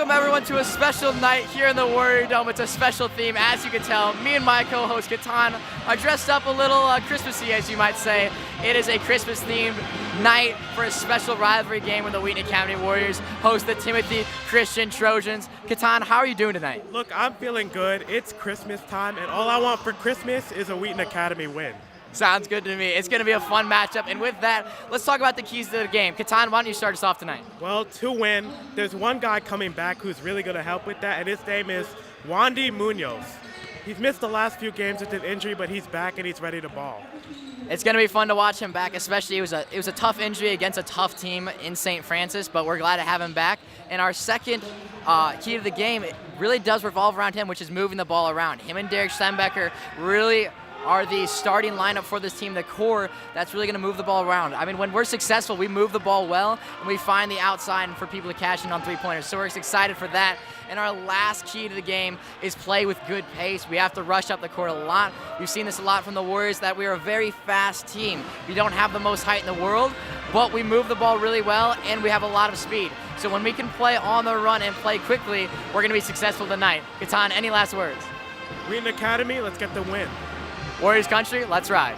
Welcome everyone to a special night here in the Warrior Dome. It's a special theme, as you can tell. Me and my co-host Catan are dressed up a little Christmassy, as you might say. It is a Christmas-themed night for a special rivalry game when the Wheaton Academy Warriors host the Timothy Christian Trojans. Catan, how are you doing tonight? Look, I'm feeling good. It's Christmas time, and all I want for Christmas is a Wheaton Academy win. Sounds good to me. It's going to be a fun matchup. And with that, let's talk about the keys to the game. Catan, why don't you start us off tonight? Well, to win, there's one guy coming back who's really going to help with that, and his name is Wandy Munoz. He's missed the last few games with an injury, but he's back and he's ready to ball. It's going to be fun to watch him back, especially it was a tough injury against a tough team in St. Francis, but we're glad to have him back. And our second key to the game, it really does revolve around him, which is moving the ball around. Him and Derek Schlembecker really are the starting lineup for this team, the core that's really going to move the ball around. I mean, when we're successful, we move the ball well, and we find the outside and for people to cash in on three-pointers. So we're excited for that. And our last key to the game is play with good pace. We have to rush up the court a lot. We've seen this a lot from the Warriors, that we are a very fast team. We don't have the most height in the world, but we move the ball really well, and we have a lot of speed. So when we can play on the run and play quickly, we're going to be successful tonight. Catan, any last words? Wheaton Academy, let's get the win. Warriors country, let's ride.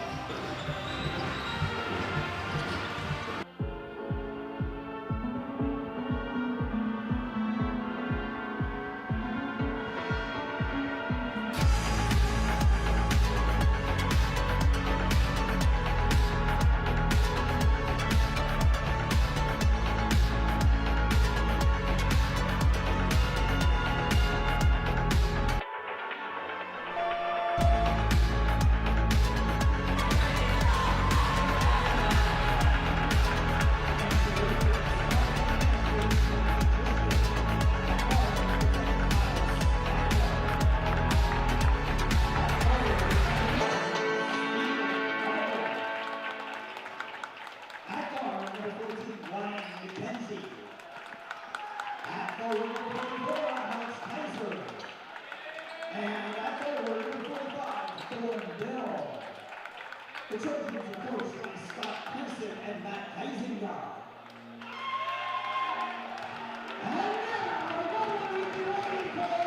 The Trojans are coached by Scott Pearson and Matt Heisinger. And now, what are we ready for?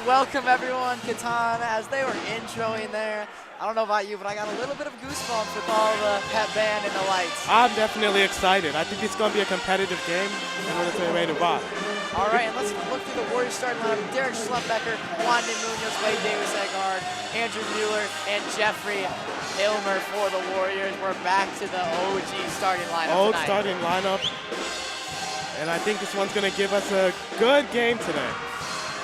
Welcome everyone, Catan, as they were introing there. I don't know about you, but I got a little bit of goosebumps with all the pep band and the lights. I'm definitely excited. I think it's going to be a competitive game, and we're going to be ready to rock. All right, and let's look through the Warriors starting lineup. Derek Schlembecker, Wandy Munoz, Wade Davis at guard, Andrew Mueller, and Jeffrey Hilmer for the Warriors. We're back to the OG starting lineup Old tonight. starting lineup, and I think this one's going to give us a good game today.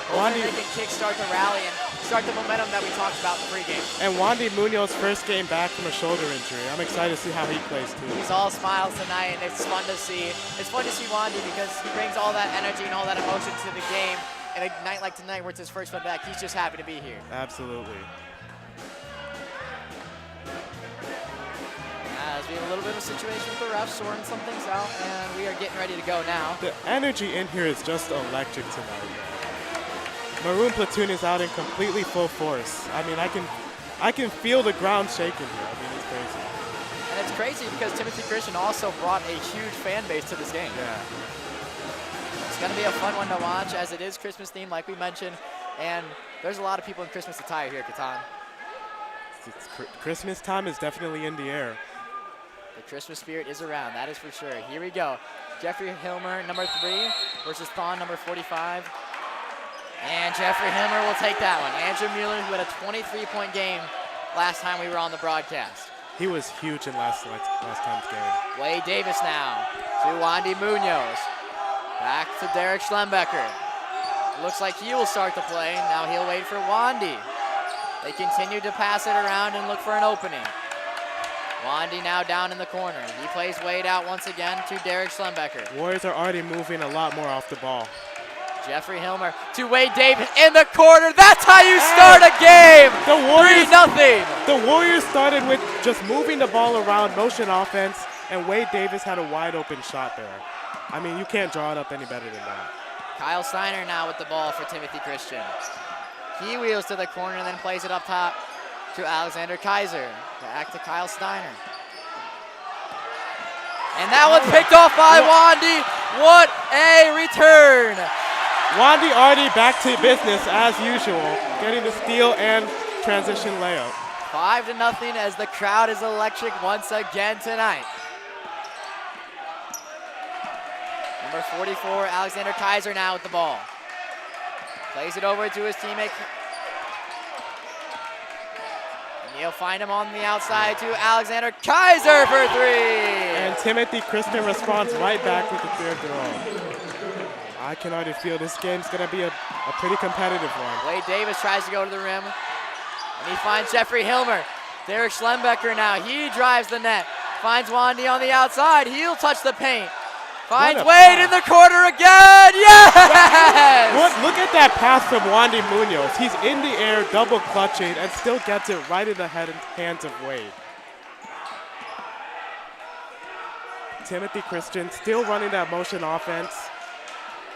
Hopefully they can kickstart the rally and start the momentum that we talked about in the pregame. And Wandy Munoz first game back from a shoulder injury. I'm excited to see how he plays too. He's all smiles tonight, and it's fun to see. It's fun to see Wandy because he brings all that energy and all that emotion to the game. And a night like tonight, where it's his first one back, he's just happy to be here. Absolutely. As we have a little bit of a situation with the refs, sorting some things out, and we are getting ready to go now. The energy in here is just electric tonight. Maroon Platoon is out in completely full force. I mean, I can feel the ground shaking here. I mean, it's crazy. And it's crazy because Timothy Christian also brought a huge fan base to this game. Yeah. It's going to be a fun one to watch, as it is Christmas themed, like we mentioned, and there's a lot of people in Christmas attire here, Catan. Christmas time is definitely in the air. The Christmas spirit is around, that is for sure. Here we go. Jeffrey Hilmer, number 3, versus Thon, number 45. And Jeffrey Hilmer will take that one. Andrew Mueller, who had a 23-point game last time we were on the broadcast. He was huge in last time's game. Wade Davis now to Wandy Munoz. Back to Derek Schlembecker. Looks like he will start the play. Now he'll wait for Wandy. They continue to pass it around and look for an opening. Wandy now down in the corner. He plays Wade out once again to Derek Schlembecker. Warriors are already moving a lot more off the ball. Jeffrey Hilmer to Wade Davis in the corner. That's how you start a game. The Warriors, 3-0. the Warriors started with just moving the ball around, motion offense, and Wade Davis had a wide open shot there. I mean, you can't draw it up any better than that. Kyle Steiner now with the ball for Timothy Christian. He wheels to the corner and then plays it up top to Alexander Kaiser. Back to Kyle Steiner. And that one's picked off by Wandy. What a return. Wandy already back to business as usual, getting the steal and transition layup. 5-0 as the crowd is electric once again tonight. Number 44, Alexander Kaiser now with the ball. Plays it over to his teammate. And he'll find him on the outside to Alexander Kaiser for three. And Timothy Christian responds right back with the third throw. I can already feel this game's gonna be a pretty competitive one. Wade Davis tries to go to the rim. And he finds Jeffrey Hilmer. Derek Schlembecker now, he drives the net. Finds Wandy on the outside, he'll touch the paint. Finds Wade in the corner again, yes! Look at that pass from Wandy Munoz. He's in the air, double clutching, and still gets it right in the hands of Wade. Timothy Christian still running that motion offense.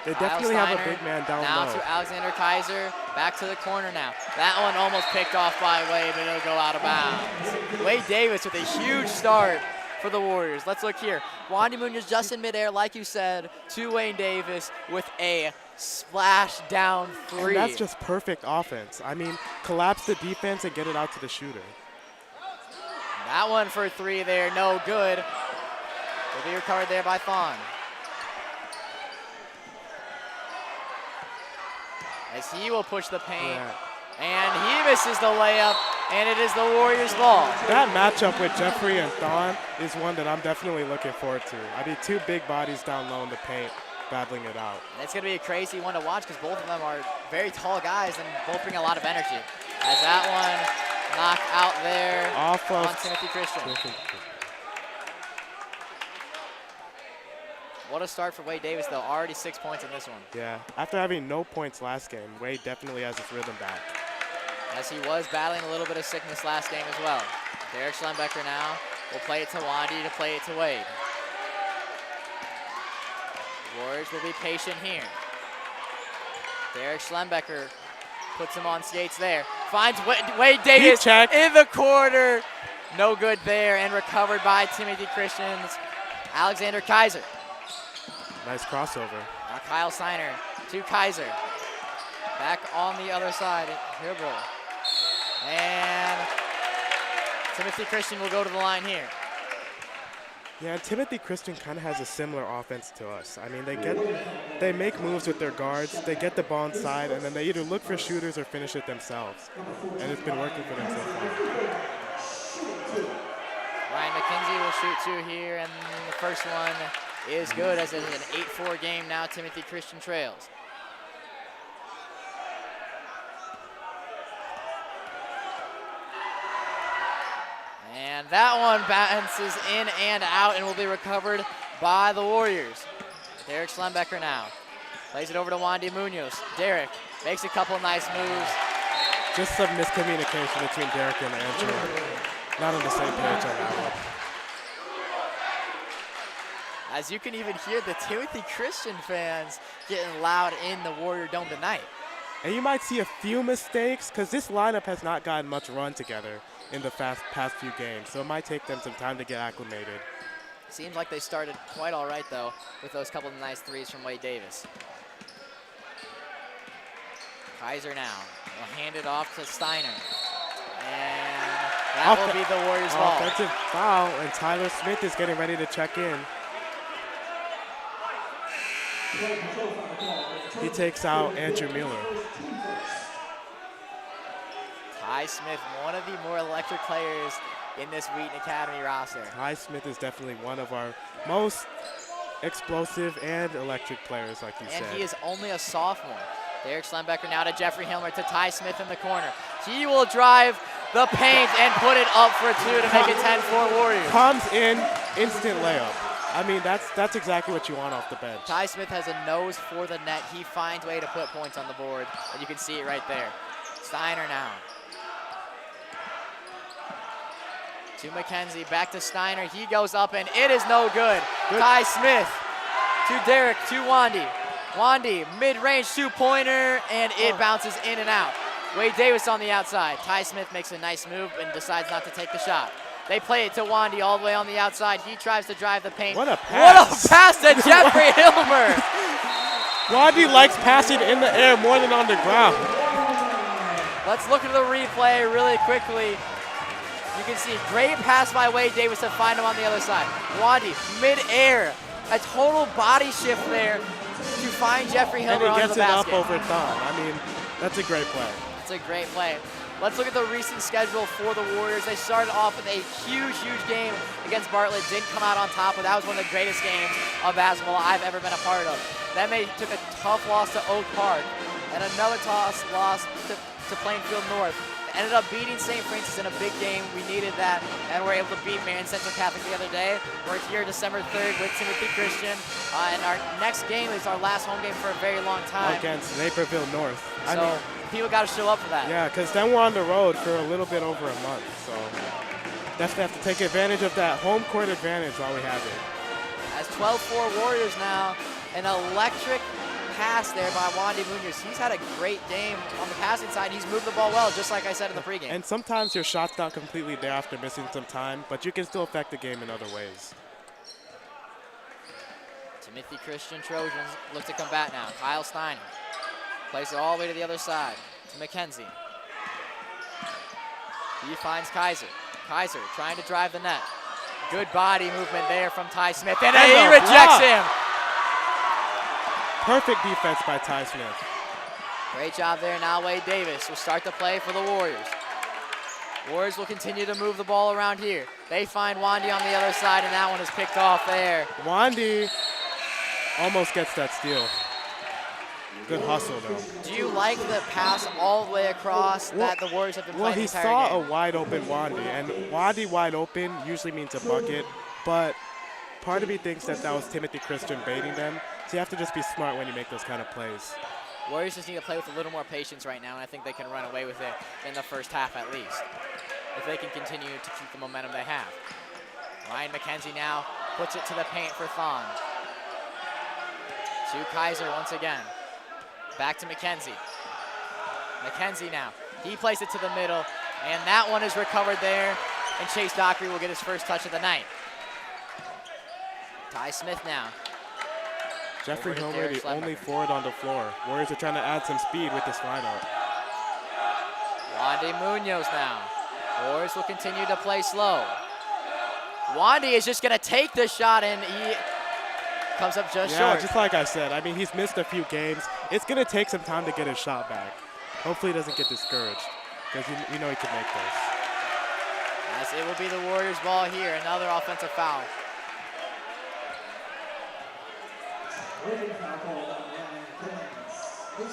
They definitely have a big man down now low. Now to Alexander Kaiser, back to the corner now. That one almost picked off by Wade, but it'll go out of bounds. Wade Davis with a huge start for the Warriors. Let's look here. Wandy Munoz just in midair, like you said, to Wade Davis with a splash down three. And that's just perfect offense. I mean, collapse the defense and get it out to the shooter. That one for three there, no good. Will be recovered there by Thon. As he will push the paint, and he misses the layup, and it is the Warriors' ball. That matchup with Jeffrey and Thon is one that I'm definitely looking forward to. I mean, two big bodies down low in the paint, battling it out. And it's going to be a crazy one to watch because both of them are very tall guys and both bring a lot of energy. As that one knocked out there off of on Timothy Christian. What a start for Wade Davis, though. Already 6 points in this one. Yeah, after having no points last game, Wade definitely has his rhythm back. As he was battling a little bit of sickness last game as well. Derek Schlembecker now will play it to Wandy to play it to Wade. Warriors will be patient here. Derek Schlembecker puts him on skates there. Finds Wade Davis in the corner. No good there, and recovered by Timothy Christian's Alexander Kaiser. Nice crossover. Now Kyle Steiner to Kaiser. Back on the other side, Hilbrow. And Timothy Christian will go to the line here. Yeah, and Timothy Christian kind of has a similar offense to us. I mean, they make moves with their guards, they get the ball inside, and then they either look for shooters or finish it themselves. And it's been working for them so far. Ryan McKenzie will shoot two here, and the first one is good as it's an 8-4 game now. Timothy Christian trails. And that one bounces in and out and will be recovered by the Warriors. Derek Schlembecker now plays it over to Wandy Munoz. Derek makes a couple nice moves. Just some miscommunication between Derek and Andrew. Not on the same page on that one. As you can even hear the Timothy Christian fans getting loud in the Warrior Dome tonight. And you might see a few mistakes because this lineup has not gotten much run together in the past few games. So it might take them some time to get acclimated. Seems like they started quite all right, though, with those couple of nice threes from Wade Davis. Kaiser now will hand it off to Steiner. And that will be the Warriors' ball. Offensive foul, and Tyler Smith is getting ready to check in. He takes out Andrew Mueller. Ty Smith, one of the more electric players in this Wheaton Academy roster. Ty Smith is definitely one of our most explosive and electric players, like you And said. he is only a sophomore. Derek Schlembecker now to Jeffrey Hilmer to Ty Smith in the corner. He will drive the paint and put it up for 2 to make it 10-4 Warriors. Comes in, instant layup. I mean, that's exactly what you want off the bench. Ty Smith has a nose for the net. He finds way to put points on the board, and you can see it right there. Steiner now. To McKenzie, back to Steiner. He goes up, and it is no good. Ty Smith to Derek, to Wandy. Wandy, mid-range two-pointer, and it bounces in and out. Wade Davis on the outside. Ty Smith makes a nice move and decides not to take the shot. They play it to Wandy all the way on the outside. He tries to drive the paint. What a pass. What a pass to Jeffrey Hilmer. Wandy likes passing in the air more than on the ground. Let's look at the replay really quickly. You can see great pass by Wade Davis to find him on the other side. Wandy, mid-air, a total body shift there to find Jeffrey And Hilmer he under gets the it basket. up over Thon. I mean, that's a great play. It's a great play. Let's look at the recent schedule for the Warriors. They started off with a huge game against Bartlett. Didn't come out on top, but that was one of the greatest games of basketball I've ever been a part of. Then they took a tough loss to Oak Park and another tough loss to Plainfield North. Ended up beating St. Francis in a big game. We needed that, and we're able to beat Marion Central Catholic the other day. We're here December 3rd with Timothy Christian, and our next game is our last home game for a very long time. Against Naperville North. I So mean, people got to show up for that. yeah, because then we're on the road for a little bit over a month. So definitely have to take advantage of that home court advantage while we have it. As 12-4 Warriors now, an electric pass there by Wandy Munoz. He's had a great game on the passing side. He's moved the ball well, just like I said in the pregame. And sometimes your shot's not completely there after missing some time, but you can still affect the game in other ways. Timothy Christian Trojans look to combat now. Kyle Steiner plays it all the way to the other side to McKenzie. He finds Kaiser. Kaiser trying to drive the net. Good body movement there from Ty Smith, and And he the rejects block. him. Perfect defense by Ty Smith. Great job there. Now Wade Davis will start the play for the Warriors. Warriors will continue to move the ball around here. They find Wandy on the other side, and that one is picked off there. Wandy almost gets that steal. Good hustle, though. Do you like the pass all the way across Well- that the Warriors have been Well, playing he the entire saw game? a wide open Wandy, and Wandy wide open usually means a bucket, but part of me thinks that that was Timothy Christian baiting them, so you have to just be smart when you make those kind of plays. Warriors just need to play with a little more patience right now, and I think they can run away with it in the first half at least, if they can continue to keep the momentum they have. Ryan McKenzie now puts it to the paint for Thon. To Kaiser once again. Back to McKenzie. McKenzie now. He plays it to the middle, and that one is recovered there, and Chase Dockery will get his first touch of the night. Ty Smith now. Jeffrey Over to Hilmer, Derek the only Schlembecker. forward on the floor. Warriors are trying to add some speed with this lineup. Wandy Munoz now. Warriors will continue to play slow. Wandy is just going to take the shot, and he comes up just Yeah, short. just like I said, I mean, he's missed a few games. It's going to take some time to get his shot back. Hopefully he doesn't get discouraged, because you know he can make those. As it will be the Warriors' ball here. Another offensive foul.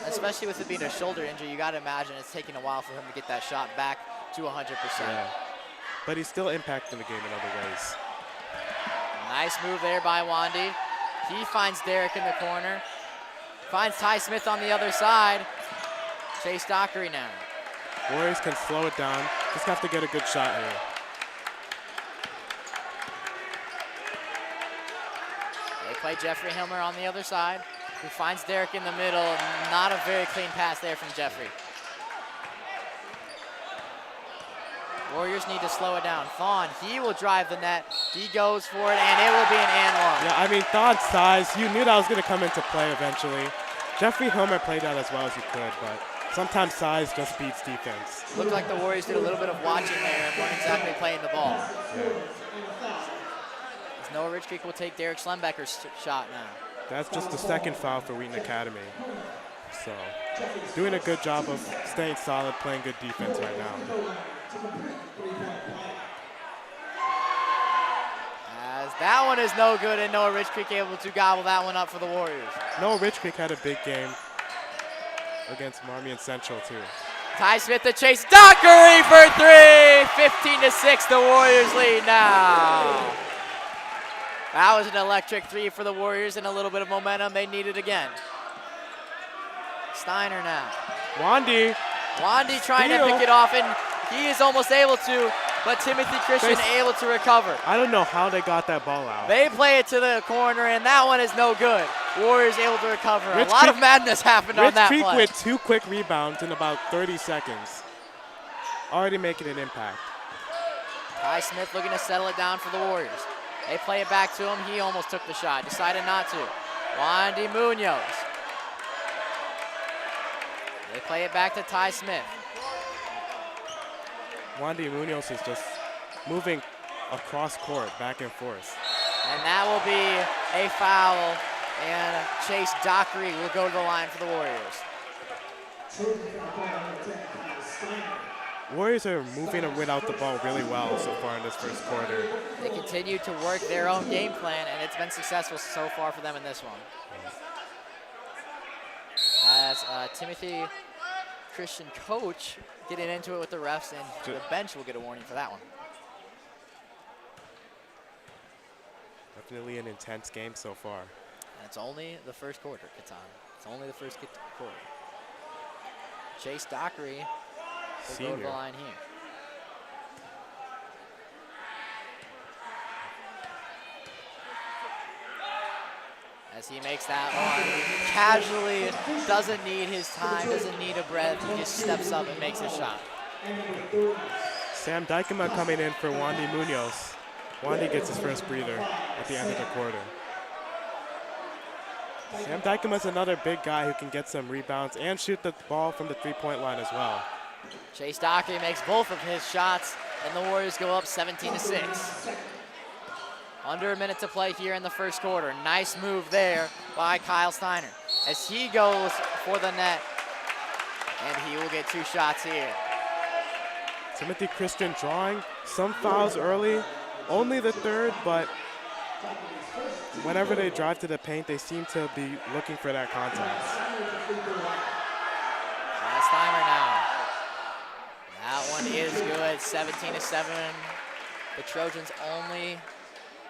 Especially with it being a shoulder injury, you got to imagine it's taking a while for him to get that shot back to 100%. Yeah. But he's still impacting the game in other ways. Nice move there by Wandy. He finds Derek in the corner. Finds Ty Smith on the other side. Chase Dockery now. Warriors can slow it down. Just have to get a good shot here. They play Jeffrey Hilmer on the other side, who finds Derek in the middle. Not a very clean pass there from Jeffrey. Warriors need to slow it down. Thon, he will drive the net. He goes for it, and it will be an and one. Yeah, I mean, Thon's size, you knew that was going to come into play eventually. Jeffrey Hilmer played that as well as he could, but sometimes size just beats defense. Looked like the Warriors did a little bit of watching there and weren't exactly playing the ball. As Noah Ridge Creek will take Derek Schlembeker's shot now. That's just the second foul for Wheaton Academy. So, doing a good job of staying solid, playing good defense right now. As That one is no good, and Noah Rich Creek able to gobble that one up for the Warriors. Noah Rich Creek had a big game against Marmion Central too. Ty Smith to Chase Dockery for three. 15-6, the Warriors lead now. That was an electric three for the Warriors and a little bit of momentum they needed again. Steiner now. Wandy. Wandy trying to Steal. pick it off, and he is almost able to, but Timothy Christian able to recover. I don't know how they got that ball out. They play it to the corner, and that one is no good. Warriors able to recover. Rich a lot Creek- of madness happened on Rich that Creek play. with 2 quick rebounds in about 30 seconds. Already making an impact. Ty Smith looking to settle it down for the Warriors. They play it back to him. He almost took the shot, decided not to. Wandy Munoz. They play it back to Ty Smith. Wandy Munoz is just moving across court, back and forth. And that will be a foul, and Chase Dockery will go to the line for the Warriors. Warriors are moving without the ball really well so far in this first quarter. They continue to work their own game plan, and it's been successful so far for them in this one. As Timothy Christian coach getting into it with the refs, and the bench will get a warning for that one. Definitely an intense game so far. And it's only the first quarter, Catan. It's only the first quarter. Chase Dockery will go to the Senior. line here. As he makes that one, casually, doesn't need his time, doesn't need a breath, he just steps up and makes a shot. Sam Dykema coming in for Wandy Munoz. Wandy gets his first breather at the end of the quarter. Sam Dykema's another big guy who can get some rebounds and shoot the ball from the three-point line as well. Chase Dockery makes both of his shots, and the Warriors go up 17-6. Under a minute to play here in the first quarter. Nice move there by Kyle Steiner as he goes for the net, and he will get 2 shots here. Timothy Christian drawing some fouls early, only the third, but whenever they drive to the paint, they seem to be looking for that contact. Kyle Steiner now. That one is good, 17-7. The Trojans only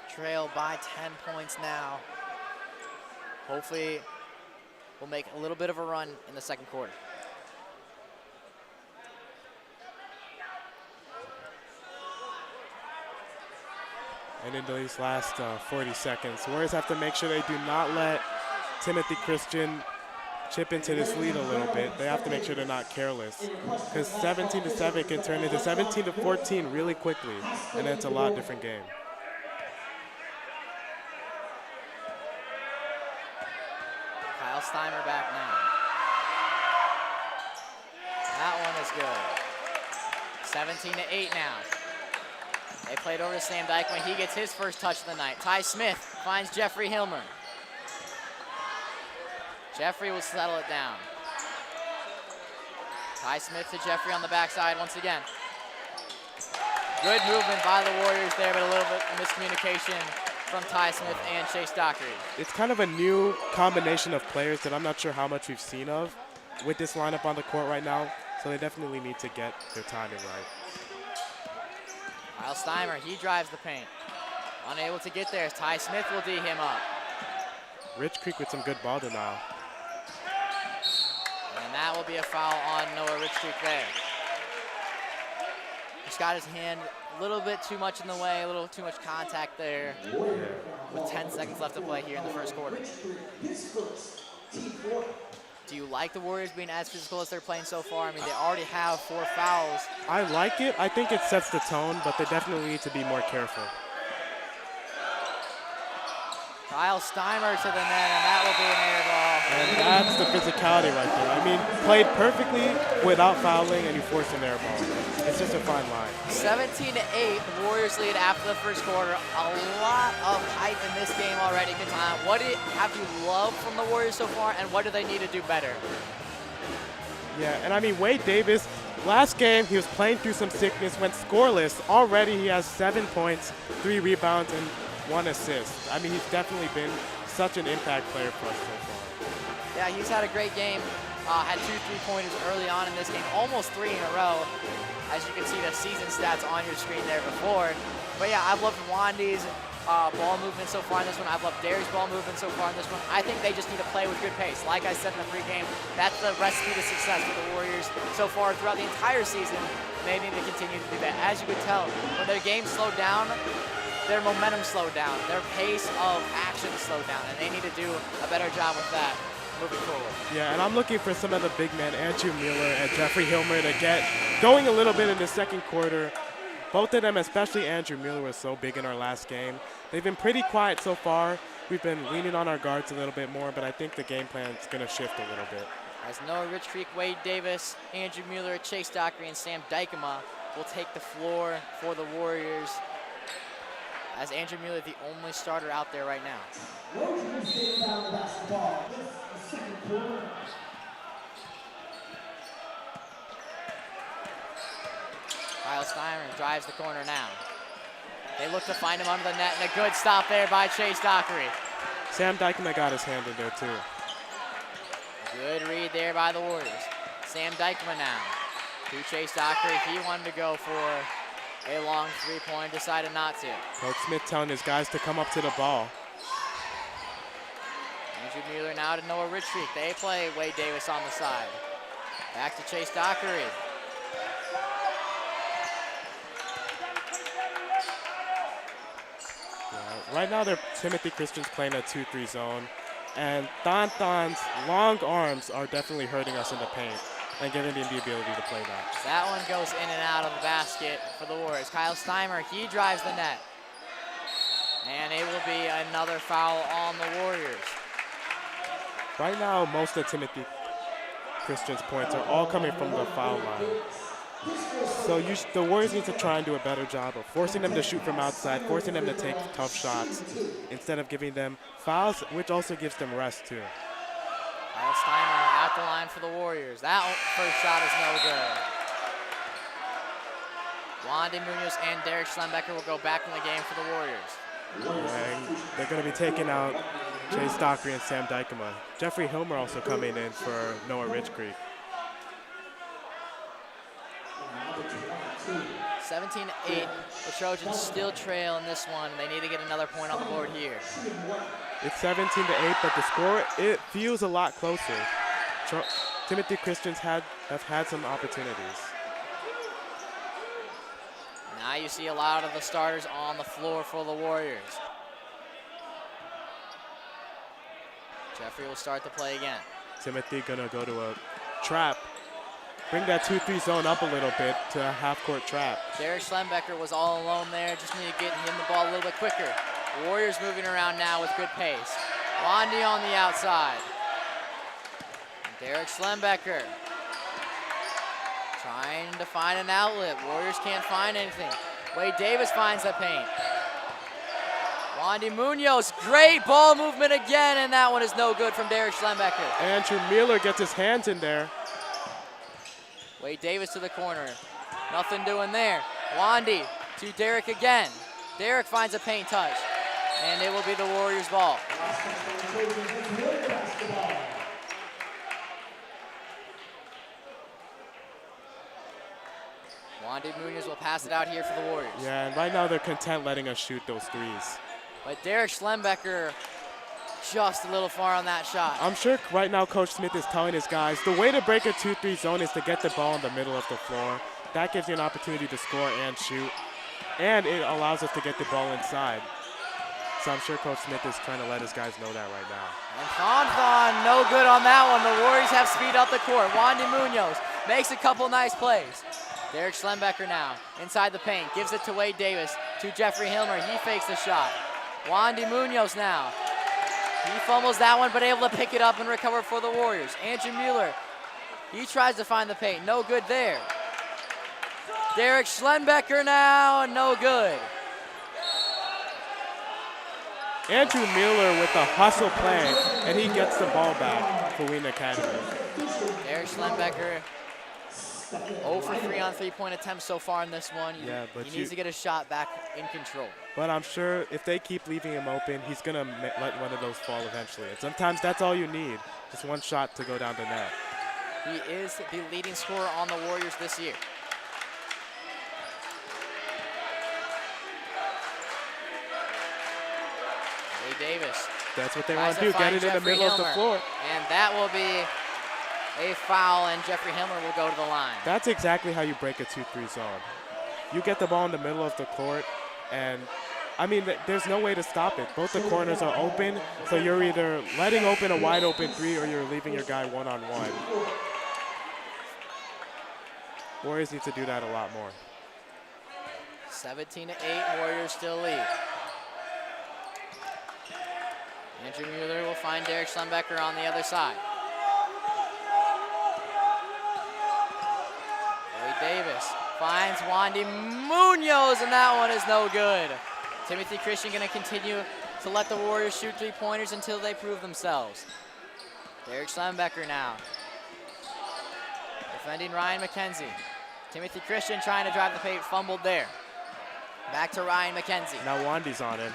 trail by 10 points now. Hopefully, we'll make a little bit of a run in the second quarter. And in these last 40 seconds, Warriors have to make sure they do not let Timothy Christian chip into this lead a little bit. They have to make sure they're not careless, because 17-7 can turn into 17-14 really quickly, and then it's a lot different game. Kyle Steiner back now. That one is good. 17-8 now. They played over to Sam Dykema. He gets his first touch of the night. Ty Smith finds Jeffrey Hilmer. Jeffrey will settle it down. Ty Smith to Jeffrey on the backside once again. Good movement by the Warriors there, but a little bit of miscommunication from Ty Smith and Chase Dockery. It's kind of a new combination of players that I'm not sure how much we've seen of with this lineup on the court right now, so they definitely need to get their timing right. Kyle Steiner, he drives the paint. Unable to get there, Ty Smith will D him up. Rich Creek with some good ball denial. And that will be a foul on Noah Rich Creek there. Just got his hand a little bit too much in the way, a little too much contact there. With 10 seconds left to play here in the first quarter. Do you like the Warriors being as physical as they're playing so far? I mean, they already have 4 fouls. I like it. I think it sets the tone, but they definitely need to be more careful. Kyle Steiner to the net, and that will be an air ball. And that's the physicality right there. I mean, played perfectly without fouling, and you force an air ball. It's just a fine line. 17-8, the Warriors lead after the first quarter. A lot of hype in this game already, Catan. What have you loved from the Warriors so far, and what do they need to do better? Yeah, and I mean, Wade Davis, last game, he was playing through some sickness, went scoreless. Already he has 7 points, 3 rebounds, and 1 assist. I mean, he's definitely been such an impact player for us so far. Yeah, he's had a great game. Had 2 3-pointers early on in this game, almost 3 in a row. As you can see the season stats on your screen there before. But yeah, I've loved Wandy's ball movement so far in this one. I've loved Derek's ball movement so far in this one. I think they just need to play with good pace. Like I said in the pregame, that's the recipe to success for the Warriors so far throughout the entire season. They need to continue to do that. As you could tell, when their game slowed down, their momentum slowed down, their pace of action slowed down, and they need to do a better job with that moving forward. Yeah, and I'm looking for some of the big men, Andrew Mueller and Jeffrey Hilmer, to get going a little bit in the second quarter. Both of them, especially Andrew Mueller, was so big in our last game. They've been pretty quiet so far. We've been leaning on our guards a little bit more, but I think the game plan is going to shift a little bit. As Noah Rich Creek, Wade Davis, Andrew Mueller, Chase Dockery, and Sam Dykema will take the floor for the Warriors. As Andrew Mueller, the only starter out there right now. Warriors getting down the basketball. This is the second quarter. Kyle Steiner drives the corner now. They look to find him under the net, and a good stop there by Chase Dockery. Sam Dykema got his hand in there too. Good read there by the Warriors. Sam Dykema now to Chase Dockery. He wanted to go for a long 3-point, decided not to. Coach Smith telling his guys to come up to the ball. Andrew Mueller now to Noah Rich Creek. They play Wade Davis on the side. Back to Chase Dockery. Right now, Timothy Christian's playing a 2-3 zone, and Thon's long arms are definitely hurting us in the paint and giving him the ability to play that. That one goes in and out of the basket for the Warriors. Kyle Steimer, he drives the net. And it will be another foul on the Warriors. Right now, most of Timothy Christian's points are all coming from the foul line. So the Warriors need to try and do a better job of forcing them to shoot from outside, forcing them to take tough shots, instead of giving them fouls, which also gives them rest too. Kyle Steimer at the line for the Warriors. That first shot is no good. Wandy Munoz and Derek Schlembecker will go back in the game for the Warriors. And they're going to be taking out Chase Dockery and Sam Dykema. Jeffrey Hilmer also coming in for Noah Rich Creek. 17-8, the Trojans still trail in this one. They need to get another point on the board here. It's 17-8, but the score, it feels a lot closer. Timothy Christians have had some opportunities. Now you see a lot of the starters on the floor for the Warriors. Jeffrey will start the play again. Timothy gonna go to a trap. Bring that 2-3 zone up a little bit to a half-court trap. Derek Schlembecker was all alone there. Just need to get him the ball a little bit quicker. Warriors moving around now with good pace. Wandy on the outside. Derek Schlembecker trying to find an outlet. Warriors can't find anything. Wade Davis finds the paint. Wandy Munoz, great ball movement again, and that one is no good from Derek Schlembecker. Andrew Mueller gets his hands in there. Wade Davis to the corner. Nothing doing there. Wandy to Derek again. Derek finds a paint touch, and it will be the Warriors' ball. Wandy Munoz will pass it out here for the Warriors. Yeah, and right now they're content letting us shoot those threes. But Derek Schlembecker just a little far on that shot. I'm sure right now Coach Smith is telling his guys, the way to break a 2-3 zone is to get the ball in the middle of the floor. That gives you an opportunity to score and shoot, and it allows us to get the ball inside. So I'm sure Coach Smith is trying to let his guys know that right now. And Thon, no good on that one. The Warriors have speed up the court. Wandy Munoz makes a couple nice plays. Derek Schlembecker now inside the paint, gives it to Wade Davis, to Jeffrey Hilmer. He fakes the shot. Wandy Munoz now. He fumbles that one, but able to pick it up and recover for the Warriors. Andrew Mueller, he tries to find the paint. No good there. Derek Schlembecker now, no good. Andrew Mueller with a hustle play, and he gets the ball back for Wheaton Academy. Derek Schlembecker 0 for 3 on three-point attempts so far in this one. Yeah, but he needs to get a shot back in control. But I'm sure if they keep leaving him open, he's going to let one of those fall eventually. And sometimes that's all you need, just one shot to go down the net. He is the leading scorer on the Warriors this year. Wade Davis. That's what they Tries want to do, get find it in the Jeffrey middle of the Hilmer. floor. And that will be a foul, and Jeffrey Hilmer will go to the line. That's exactly how you break a 2-3 zone. You get the ball in the middle of the court, and I mean, there's no way to stop it. Both the corners are open, so you're either letting open a wide open three or you're leaving your guy one-on-one. Warriors need to do that a lot more. 17-8, Warriors still lead. Andrew Mueller will find Derek Schlembecker on the other side. Wade Davis finds Wandy Munoz, and that one is no good. Timothy Christian going to continue to let the Warriors shoot three-pointers until they prove themselves. Derek Schlembecker now. Defending Ryan McKenzie. Timothy Christian trying to drive the paint, fumbled there. Back to Ryan McKenzie. Now Wandy's on him.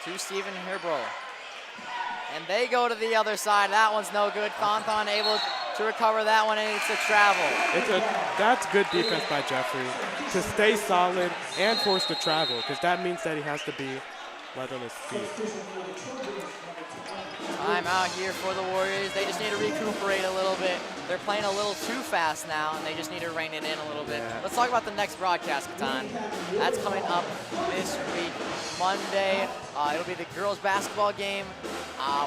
To Stephen Herbro. And they go to the other side. That one's no good. Thon able to recover that one, and it's a travel. That's good defense by Jeffrey to stay solid and force the travel, because that means that he has to be light on his feet. Timeout here for the Warriors. They just need to recuperate a little bit. They're playing a little too fast now, and they just need to rein it in a little bit. Yeah. Let's talk about the next broadcast, Katan. That's coming up this week, Monday. It'll be the girls' basketball game.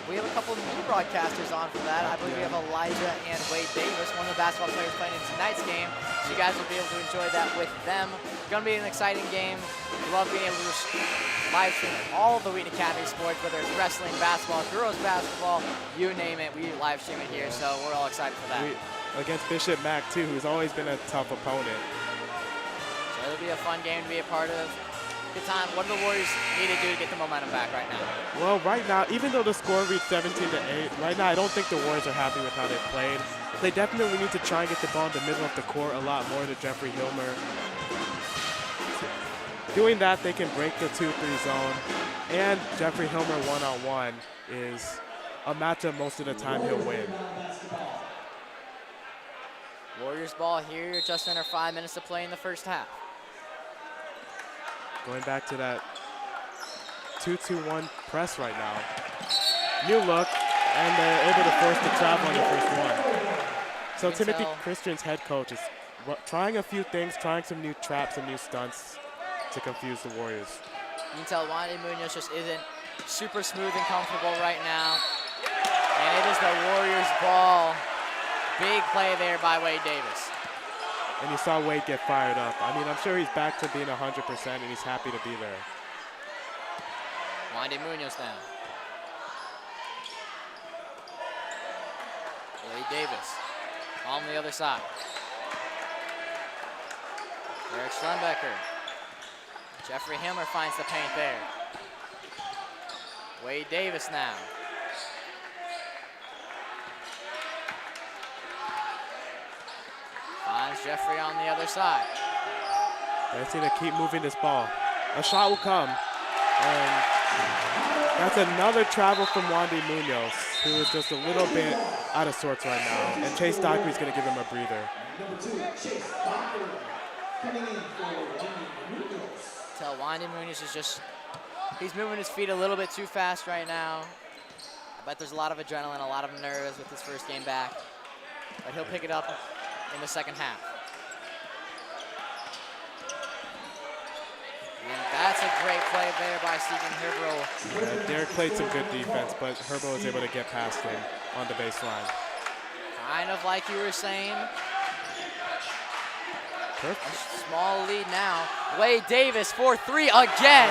We have a couple of new broadcasters on for that. I believe we have Elijah and Wade Davis, one of the basketball players playing in tonight's game. So you guys will be able to enjoy that with them. It's going to be an exciting game. We love being able to live stream all of the Wheaton Academy sports, whether it's wrestling, basketball, girls basketball, you name it. We live stream it here, so we're all excited for that. Against Bishop Mack, too, who's always been a tough opponent. So it'll be a fun game to be a part of. Katan, what do the Warriors need to do to get the momentum back right now? Well, right now, even though the score reached 17-8, right now I don't think the Warriors are happy with how they played. They definitely need to try and get the ball in the middle of the court a lot more to Jeffrey Hilmer. Doing that, they can break the 2-3 zone, and Jeffrey Hilmer one-on-one is a matchup most of the time he'll win. Warriors ball here, just under 5 minutes to play in the first half. Going back to that 2-2-1 press right now. New look, and they're able to force the travel on the first one. So Timothy Christian's head coach is trying a few things, trying some new traps and new stunts to confuse the Warriors. You can tell Wandy Munoz just isn't super smooth and comfortable right now. And it is the Warriors ball. Big play there by Wade Davis. And you saw Wade get fired up. I mean, I'm sure he's back to being 100% and he's happy to be there. Wandy Munoz now. Wade Davis on the other side. Derek Schlembecker. Jeffrey Hilmer finds the paint there. Wade Davis now. Finds Jeffrey on the other side. They just need to keep moving this ball. A shot will come. And that's another travel from Wandy Munoz, who is just a little bit out of sorts right now. And Chase Dockery's going to give him a breather. Tell Wandy Munoz is just, he's moving his feet a little bit too fast right now. I bet there's a lot of adrenaline, a lot of nerves with his first game back. But he'll pick it up in the second half. And that's a great play there by Stephen Herbro. Yeah, Derek played some good defense, but Herbo was able to get past him on the baseline. Kind of like you were saying. Perfect. A small lead now. Wade Davis for three again.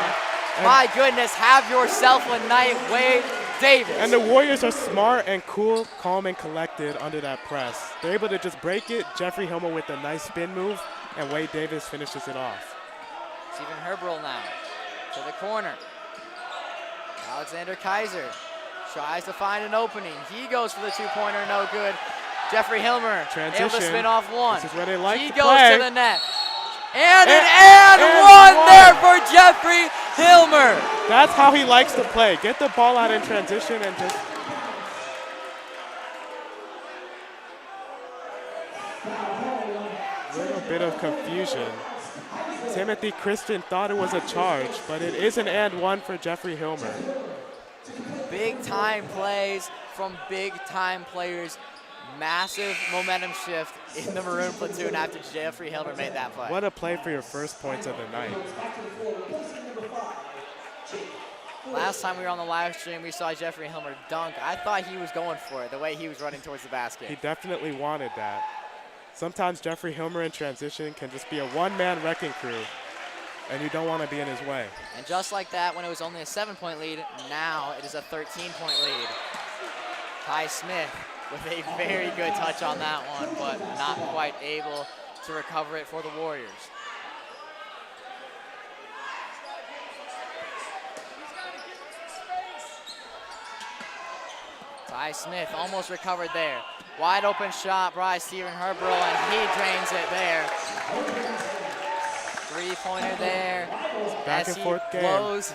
My goodness, have yourself a night, Wade Davis. And the Warriors are smart and cool, calm and collected under that press. They're able to just break it. Jeffrey Hilmer with a nice spin move, and Wade Davis finishes it off. Stephen Herbrell now to the corner. Alexander Kaiser Tries to find an opening. He goes for the two-pointer, no good. Jeffrey Hilmer able to Transition. spin off one. This is where they like He to goes play. to the net. And an And one one. there for Jeffrey Hilmer. That's how he likes to play. Get the ball out in transition and just. Little bit of confusion. Timothy Christian thought it was a charge, but it is an and one for Jeffrey Hilmer. Big time plays from big time players. Massive momentum shift in the Maroon platoon after Jeffrey Hilmer made that play. What a play for your first points of the night. Last time we were on the live stream, we saw Jeffrey Hilmer dunk. I thought he was going for it, the way he was running towards the basket. He definitely wanted that. Sometimes Jeffrey Hilmer in transition can just be a one-man wrecking crew, and you don't want to be in his way. And just like that, when it was only a 7-point lead, now it is a 13-point lead. Ty Smith with a very good touch on that one, but not quite able to recover it for the Warriors. Ty Smith almost recovered there. Wide open shot by Steven Herbrell, and he drains it there. Three-pointer there. Back as and forth he game. blows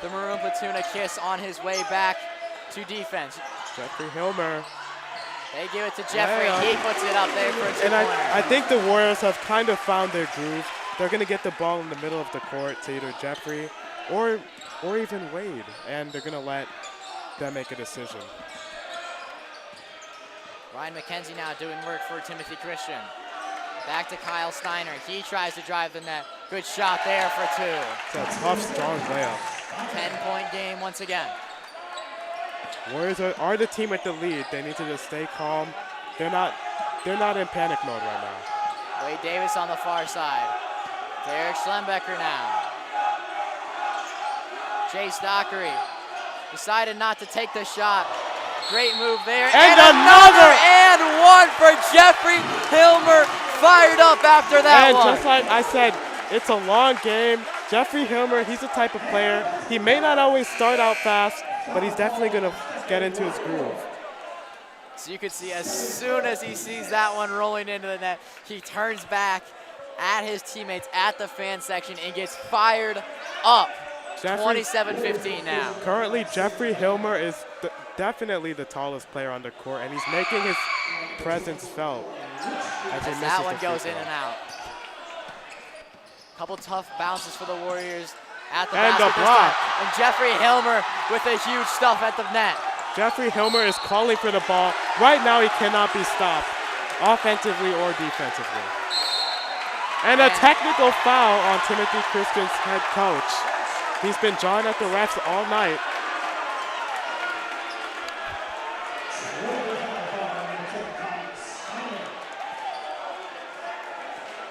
the Maroon platoon a kiss on his way back to defense. Jeffrey Hilmer. They give it to Jeffrey. Yeah. He puts it up there for a And two-pointer. I think the Warriors have kind of found their groove. They're going to get the ball in the middle of the court to either Jeffrey or even Wade, and they're going to let them make a decision. Ryan McKenzie now doing work for Timothy Christian. Back to Kyle Steiner. He tries to drive the net. Good shot there for two. It's a tough, strong layup. 10-point game once again. Warriors are the team with the lead. They need to just stay calm. They're not in panic mode right now. Wade Davis on the far side. Derek Schlembecker now. Chase Dockery decided not to take the shot. Great move there. And another and one for Jeffrey Hilmer. Fired up after that And one. just like I said, it's a long game. Jeffrey Hilmer, he's the type of player, he may not always start out fast, but he's definitely going to get into his groove. So you could see as soon as he sees that one rolling into the net, he turns back at his teammates at the fan section and gets fired up. 27-15 now. Currently, Jeffrey Hilmer is definitely the tallest player on the court, and he's making his presence felt. As he As misses that the one free goes throw. in and out. Couple tough bounces for the Warriors at the And the basket this block. time. And Jeffrey Hilmer with a huge stuff at the net. Jeffrey Hilmer is calling for the ball. Right now, he cannot be stopped, offensively or defensively. And a technical foul on Timothy Christian's head coach. He's been jawing at the refs all night.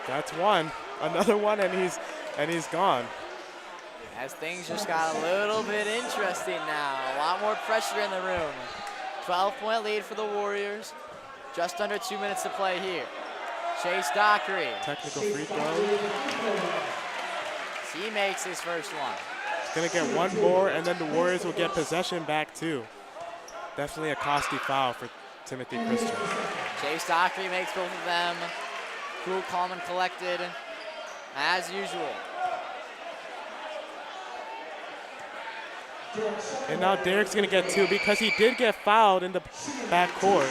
That's one. Another one, and he's gone. As things just got a little bit interesting now. A lot more pressure in the room. 12-point lead for the Warriors. Just under 2 minutes to play here. Chase Dockery. Technical free throw. He makes his first one. Gonna get one more, and then the Warriors will get possession back too. Definitely a costly foul for Timothy Christian. Chase Dockery makes both of them. Cool, calm, and collected, as usual. And now Derek's gonna get two because he did get fouled in the backcourt.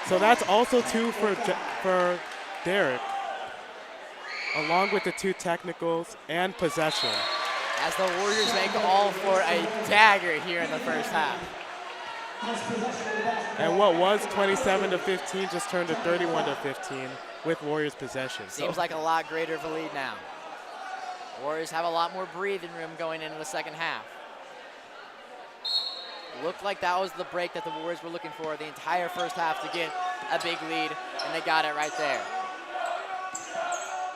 So that's also two for Derek, along with the two technicals and possession. As the Warriors make all for a dagger here in the first half. And what was 27-15 just turned to 31-15 with Warriors possession. Seems like a lot greater of a lead now. Warriors have a lot more breathing room going into the second half. Looked like that was the break that the Warriors were looking for the entire first half to get a big lead, and they got it right there.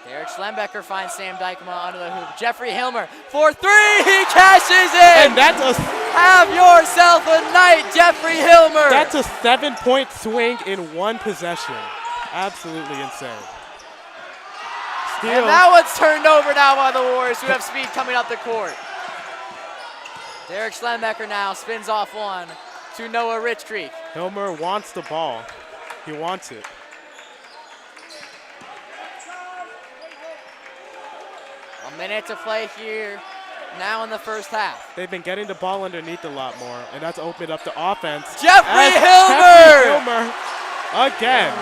Derek Schlembecker finds Sam Dykema under the hoop. Jeffrey Hilmer for three, he cashes in! And that's a Have yourself a night, Jeffrey Hilmer! That's a 7-point swing in one possession. Absolutely insane. And that one's turned over now by the Warriors, who have speed coming up the court. Derek Schlembecker now spins off one. to Noah Rich Creek. Hilmer wants the ball. He wants it. A minute to play here now in the first half. They've been getting the ball underneath a lot more, and that's opened up the offense. Jeffrey As Hilmer! Hilmer again.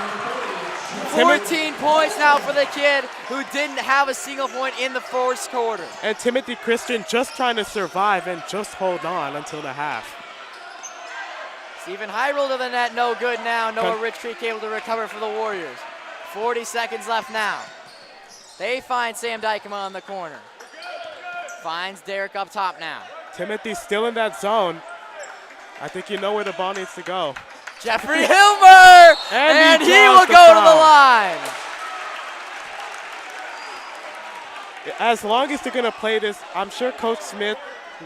14 points now for the kid who didn't have a single point in the first quarter. And Timothy Christian just trying to survive and just hold on until the half. Stephen Hyrule to the net, no good now. Noah Rich Creek able to recover for the Warriors. 40 seconds left now. They find Sam Dykema on the corner. Finds Derek up top now. Timothy's still in that zone. I think you know where the ball needs to go. Jeffrey Hilmer! And he draws will the go to the foul. line. As long as they're going to play this, I'm sure Coach Smith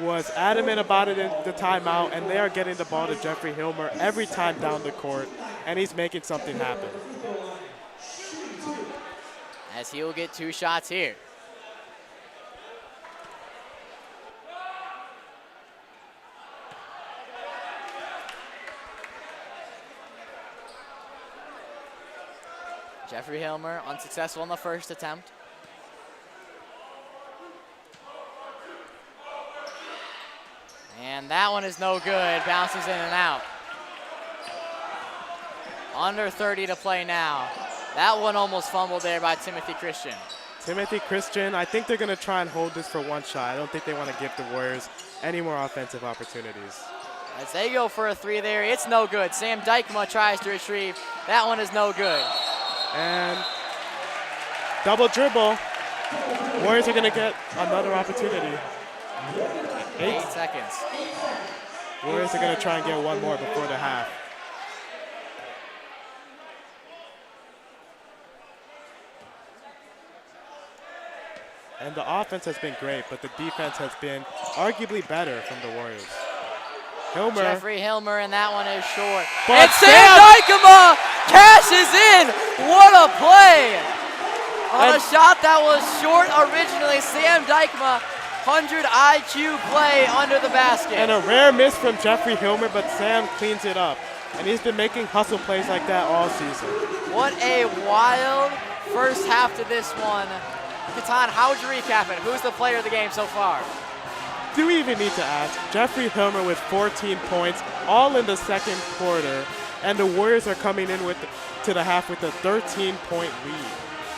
was adamant about it in the timeout, and they are getting the ball to Jeffrey Hilmer every time down the court, and he's making something happen. As he will get 2 shots here. Jeffrey Hilmer unsuccessful on the first attempt. And that one is no good, bounces in and out. Under 30 to play now. That one almost fumbled there by Timothy Christian. Timothy Christian, I think they're going to try and hold this for one shot. I don't think they want to give the Warriors any more offensive opportunities. As they go for a 3 there, it's no good. Sam Dykema tries to retrieve. That one is no good. And double dribble. Warriors are going to get another opportunity. 8 seconds. Warriors are going to try and get one more before the half. And the offense has been great, but the defense has been arguably better from the Warriors. Hilmer. Jeffrey Hilmer, and that one is short. But And Sam Dykema cashes in. What a play. On a shot that was short originally, Sam Dykema, 100 IQ play under the basket. And a rare miss from Jeffrey Hilmer, but Sam cleans it up. And he's been making hustle plays like that all season. What a wild first half to this one. Katan, how would you recap it? Who's the player of the game so far? Do we even need to ask? Jeffrey Hilmer with 14 points, all in the second quarter, and the Warriors are coming in to the half with a 13-point lead.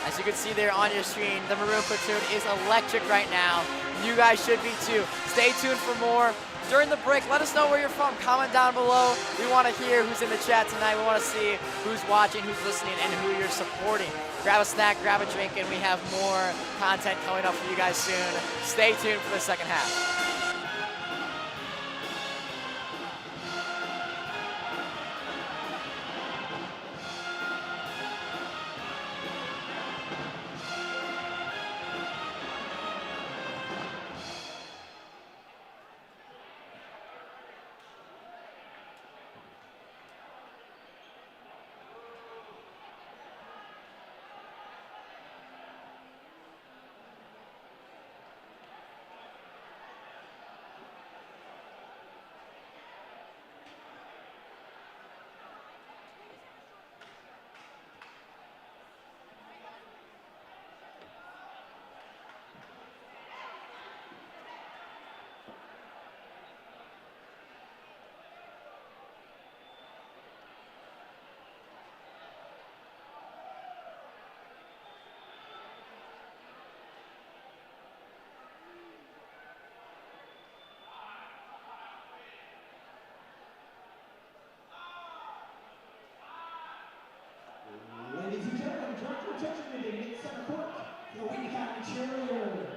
As you can see there on your screen, the Maroon Platoon is electric right now. You guys should be too. Stay tuned for more. During the break, let us know where you're from. Comment down below. We want to hear who's in the chat tonight. We want to see who's watching, who's listening, and who you're supporting. Grab a snack, grab a drink, and we have more content coming up for you guys soon. Stay tuned for the second half. Ladies and gentlemen, direct your attention to the mid-center court for the Wayne County Cheerleaders.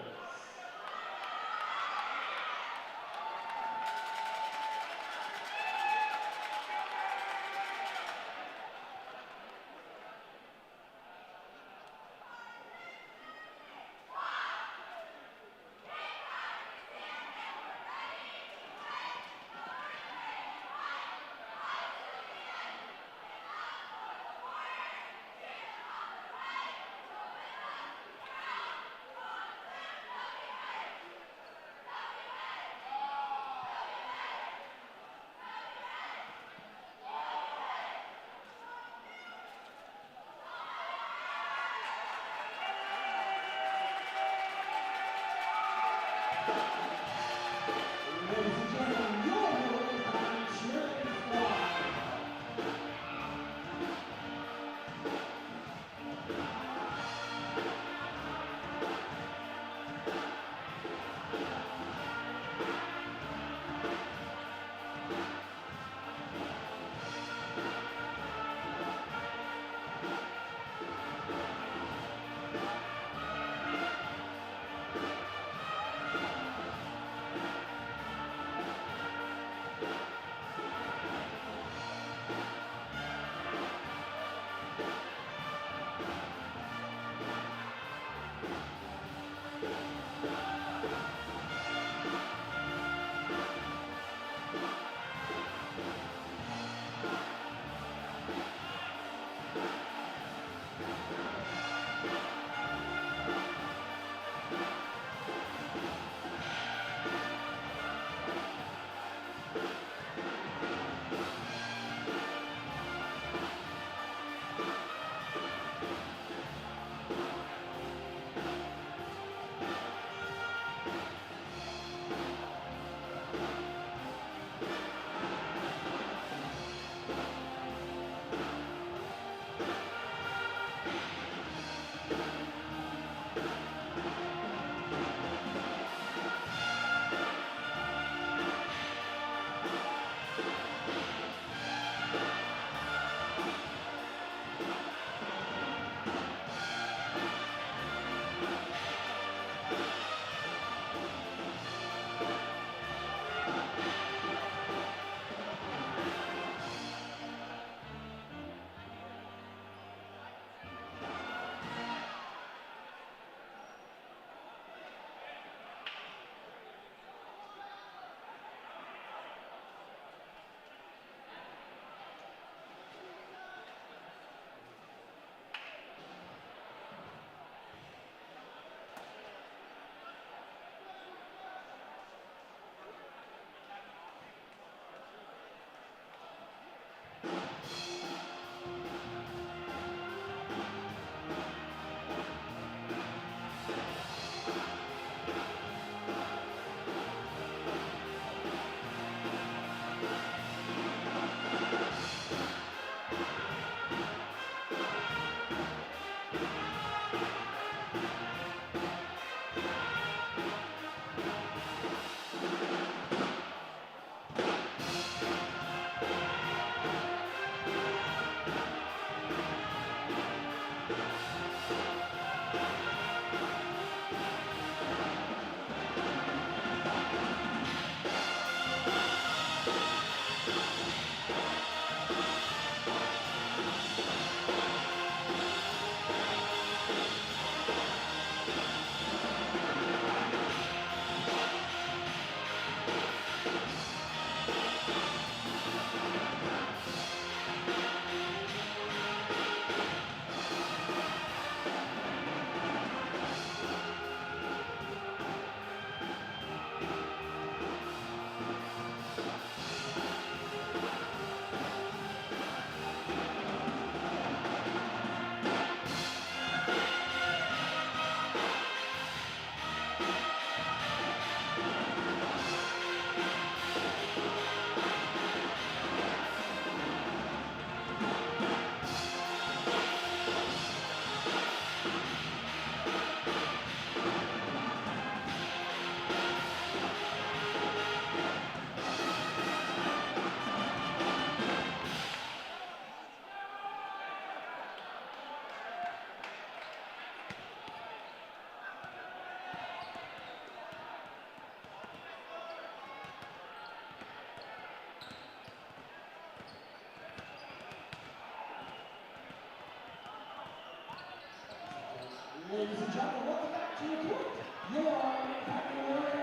Ladies and gentlemen, welcome back to the court. Your Impact Warriors.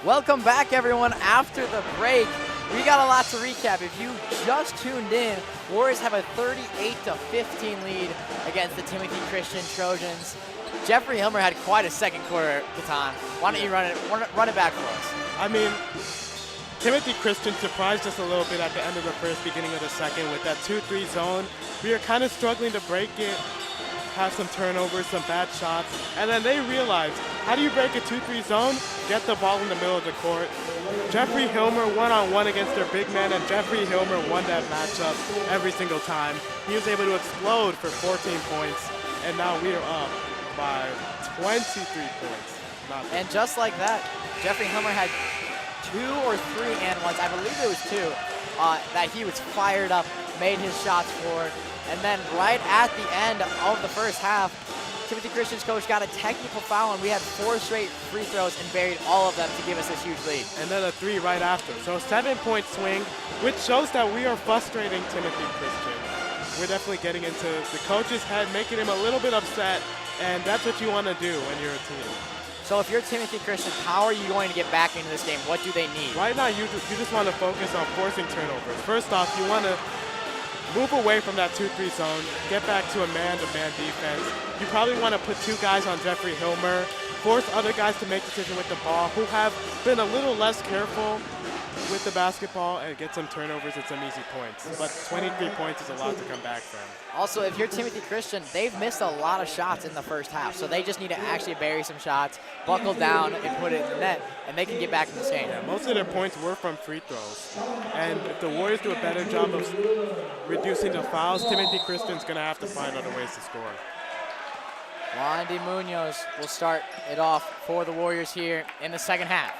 Welcome back, everyone. After the break, we got a lot to recap. If you just tuned in, Warriors have a 38-15 lead against the Timothy Christian Trojans. Jeffrey Hilmer had quite a second quarter at the time. Why don't you run it back for us? I mean, Timothy Christian surprised us a little bit at the end of the first, beginning of the second with that 2-3 zone. We were kind of struggling to break it, have some turnovers, some bad shots, and then they realized, how do you break a 2-3 zone? Get the ball in the middle of the court. Jeffrey Hilmer one-on-one against their big man, and Jeffrey Hilmer won that matchup every single time. He was able to explode for 14 points, and now we are up by 23 points. And just like that, Jeffrey Hilmer had 2 or 3 and ones, I believe it was 2, that he was fired up, made his shots for. And then right at the end of the first half, Timothy Christian's coach got a technical foul, and we had 4 straight free throws and buried all of them to give us this huge lead. And then a 3 right after. So 7-point swing, which shows that we are frustrating Timothy Christian. We're definitely getting into the coach's head, making him a little bit upset, and that's what you want to do when you're a team. So if you're Timothy Christian, how are you going to get back into this game? What do they need? Right now, you just want to focus on forcing turnovers. First off, you want to move away from that 2-3 zone, get back to a man-to-man defense. You probably want to put 2 guys on Jeffrey Hilmer, force other guys to make decisions with the ball who have been a little less careful with the basketball and get some turnovers and some easy points. But 23 points is a lot to come back from. Also, if you're Timothy Christian, they've missed a lot of shots in the first half, so they just need to actually bury some shots, buckle down, and put it in the net, and they can get back in this game. Yeah, most of their points were from free throws. And if the Warriors do a better job of reducing the fouls, Timothy Christian's going to have to find other ways to score. Wandy Munoz will start it off for the Warriors here in the second half.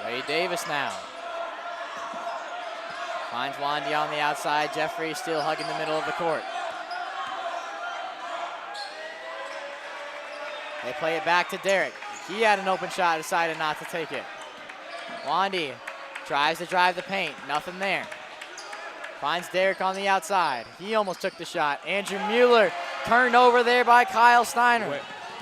Wade Davis now. Finds Wandy on the outside. Jeffrey still hugging the middle of the court. They play it back to Derek. He had an open shot, decided not to take it. Wandy tries to drive the paint, nothing there. Finds Derek on the outside. He almost took the shot. Andrew Mueller turned over there by Kyle Steiner.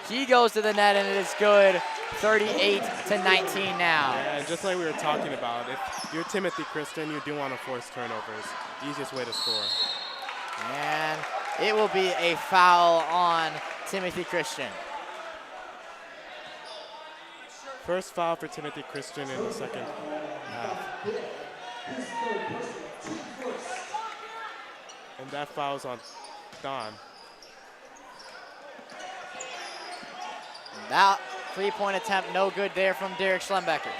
He goes to the net and it is good. 38-19 now. Yeah, and just like we were talking about, if you're Timothy Christian, you do want to force turnovers. Easiest way to score. And it will be a foul on Timothy Christian. First foul for Timothy Christian in the second half. And that foul's on Don. That three-point attempt, no good there from Derek Schlembecker.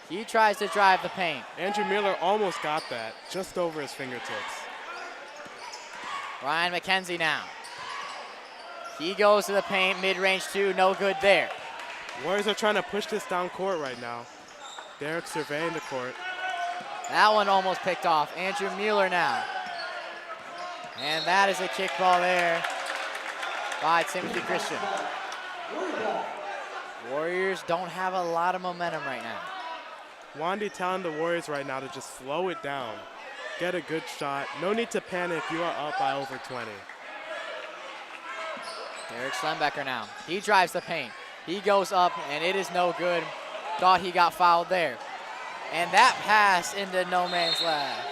He tries to drive the paint. Andrew Miller almost got that, just over his fingertips. Ryan McKenzie now. He goes to the paint, mid-range 2, no good there. Warriors are trying to push this down court right now. Derek surveying the court. That one almost picked off. Andrew Mueller now. And that is a kickball there by Timothy Christian. Warriors don't have a lot of momentum right now. Wandy telling the Warriors right now to just slow it down. Get a good shot. No need to panic. You are up by over 20. Derek Schlembecker now. He drives the paint. He goes up, and it is no good. Thought he got fouled there. And that pass into no man's land.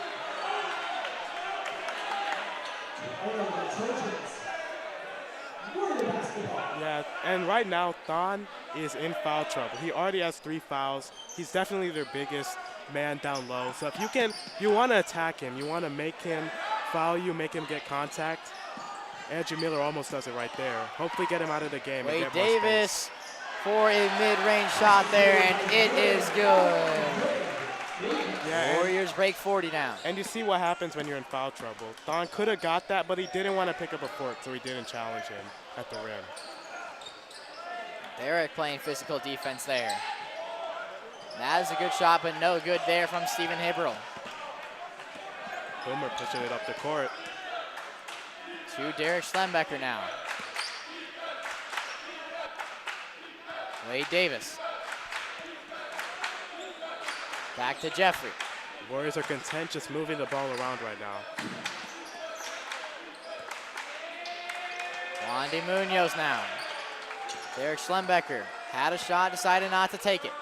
Yeah, and right now, Thon is in foul trouble. He already has 3 fouls. He's definitely their biggest man down low. So if you want to attack him. You want to make him foul you, make him get contact. Andrew Miller almost does it right there. Hopefully get him out of the game. Wade and get more Davis space. for a mid-range shot there, and it is good. Yeah, Warriors break 40 now. and you see what happens when you're in foul trouble. Thon could have got that, but he didn't want to pick up a foot, so he didn't challenge him at the rim. Derek playing physical defense there. That is a good shot, but no good there from Stephen Hibberl. Boomer pushing it up the court. To Derek Schlembecker now. Wade Davis. Back to Jeffrey. Warriors are content just moving the ball around right now. Wandy Munoz now. Derek Schlembecker had a shot, decided not to take it.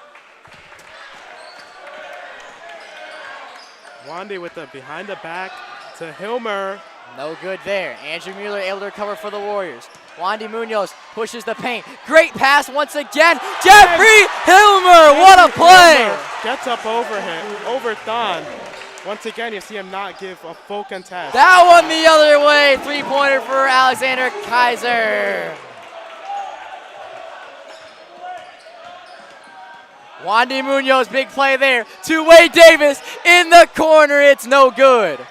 Wandy with the behind the back to Hilmer. No good there. Andrew Mueller able to recover for the Warriors. Wandy Munoz pushes the paint. Great pass once again. Jeffrey Hilmer, what a play! Hilmer gets up over him, over Thon. Once again, you see him not give a full contest. That one the other way. Three-pointer for Alexander Kaiser. Wandy Munoz, big play there to Wade Davis in the corner. It's no good. Yeah.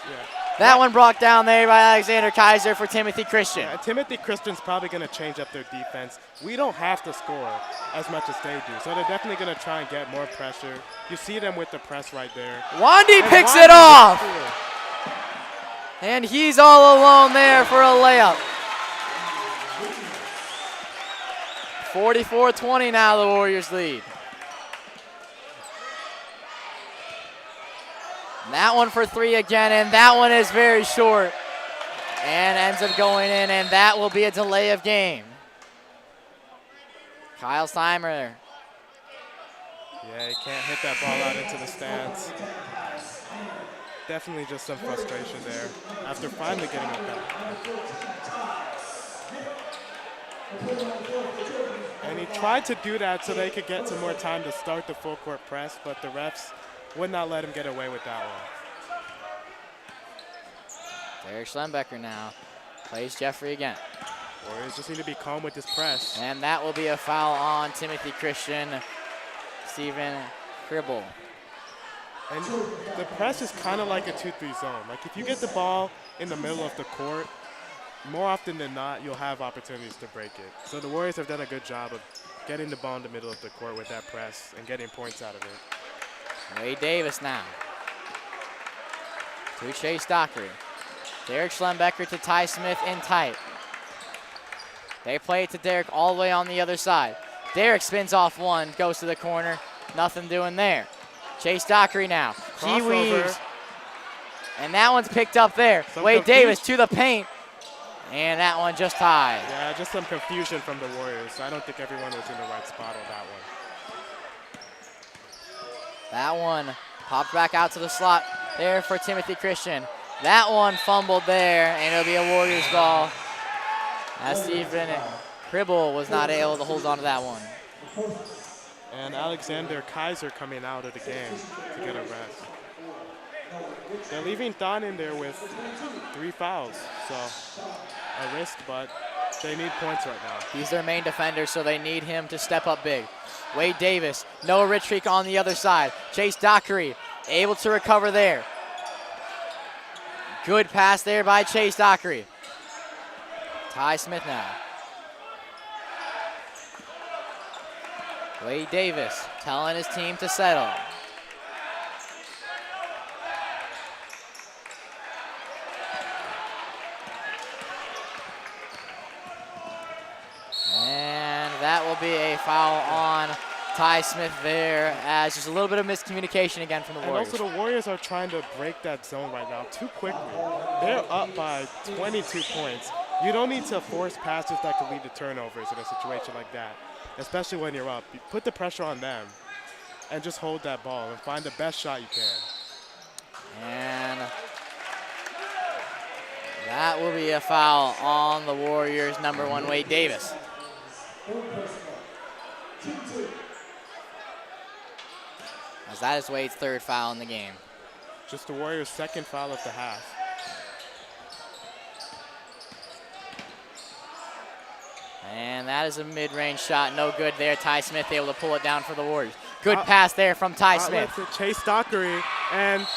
That one brought down there by Alexander Kaiser for Timothy Christian. Yeah, Timothy Christian's probably going to change up their defense. We don't have to score as much as they do, so they're definitely going to try and get more pressure. You see them with the press right there. Wandy And picks Wandy it off, through. and he's all alone there for a layup. 44-20 now, the Warriors lead. And that one for three again, and that one is very short and ends up going in, and that will be a delay of game. Kyle Steimer. Yeah, he can't hit that ball out into the stands. Definitely just some frustration there after finally getting it back. And he tried to do that so they could get some more time to start the full court press, but the refs would not let him get away with that one. Derek Schlembecker now plays Jeffrey again. Warriors just need to be calm with this press. And that will be a foul on Timothy Christian, Stephen Cribble. And the press is kind of like a 2-3 zone. Like if you get the ball in the middle of the court, more often than not, you'll have opportunities to break it. So the Warriors have done a good job of getting the ball in the middle of the court with that press and getting points out of it. Wade Davis now to Chase Dockery. Derek Schlembecker to Ty Smith in tight. They play it to Derek all the way on the other side. Derek spins off one, goes to the corner. Nothing doing there. Chase Dockery now. He Crossover. weaves. And that one's picked up there. Some Wade confusion. Davis to the paint. And that one just tied. Yeah, just some confusion from the Warriors. I don't think everyone was in the right spot on that one. That one popped back out to the slot there for Timothy Christian. That one fumbled there, and it'll be a Warriors ball. As Stephen Cribble was not able to hold on to that one. And Alexander Kaiser coming out of the game to get a rest. They're leaving Thon in there with 3 fouls, so a risk, but they need points right now. He's their main defender, so they need him to step up big. Wade Davis, Noah Richtrick on the other side. Chase Dockery able to recover there. Good pass there by Chase Dockery. Ty Smith now. Wade Davis telling his team to settle. And that will be a foul on Ty Smith there, as just a little bit of miscommunication again from the And Warriors. also the Warriors are trying to break that zone right now too quickly. They're up by 22 points. You don't need to force passes that could lead to turnovers in a situation like that, especially when you're up. You put the pressure on them and just hold that ball and find the best shot you can. And that will be a foul on the Warriors' #1, Wade Davis. As that is Wade's 3rd foul in the game. Just the Warriors' 2nd foul of the half. And that is a mid-range shot, no good there. Ty Smith able to pull it down for the Warriors. Good pass there from Ty Smith. To Chase Dockery and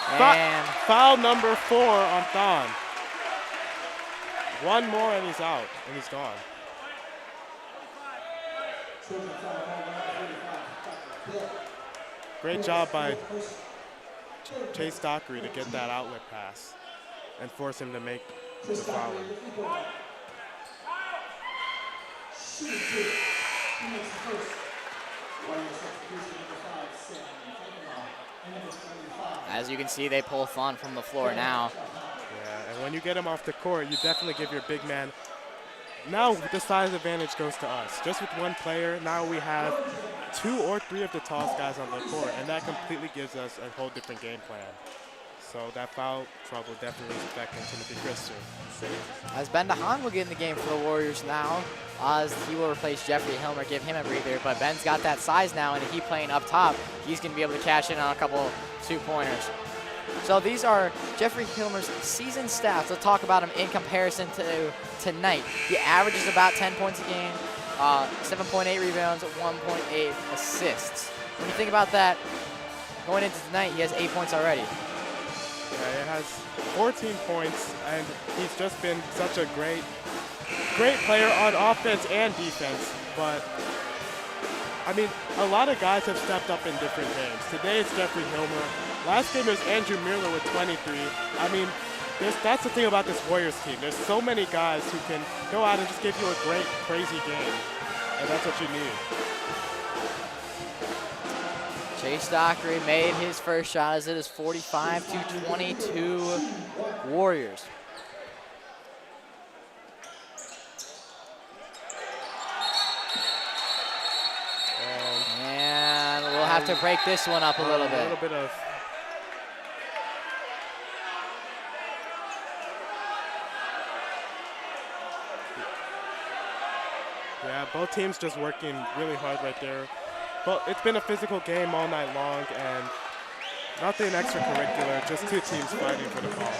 And foul number 4 on Thon. One more and he's out, and he's gone. Great job by Chase Dockery to get that outlet pass and force him to make the foul. as you can see, they pull Thon from the floor now. Yeah, and when you get him off the court, you definitely give your big man. Now the size advantage goes to us. Just with one player, now we have 2 or 3 of the tallest guys on the court, and that completely gives us a whole different game plan. So that foul trouble definitely is affecting Timothy Christian. As Ben DeHaan will get in the game for the Warriors now, as he will replace Jeffrey Hilmer, give him a breather. But Ben's got that size now, and if he playing up top, he's going to be able to cash in on a couple 2-pointers. So these are Jeffrey Hilmer's season stats. Let's talk about him in comparison to tonight. He averages about 10 points a game, 7.8 rebounds, 1.8 assists. When you think about that, going into tonight, he has 8 points already. Yeah, it has 14 points, and he's just been such a great player on offense and defense. But I mean, a lot of guys have stepped up in different games. Today it's Jeffrey Hilmer. Last game it was Andrew Mueller with 23. I mean, that's the thing about this Warriors team. There's so many guys who can go out and just give you a great, crazy game, and that's what you need. Chase Dockery made his first shot as it is 45-22 Warriors. And we'll have to break this one up a little bit. A little bit of. Yeah, both teams just working really hard right there. But it's been a physical game all night long, and nothing extracurricular, just two teams fighting for the ball.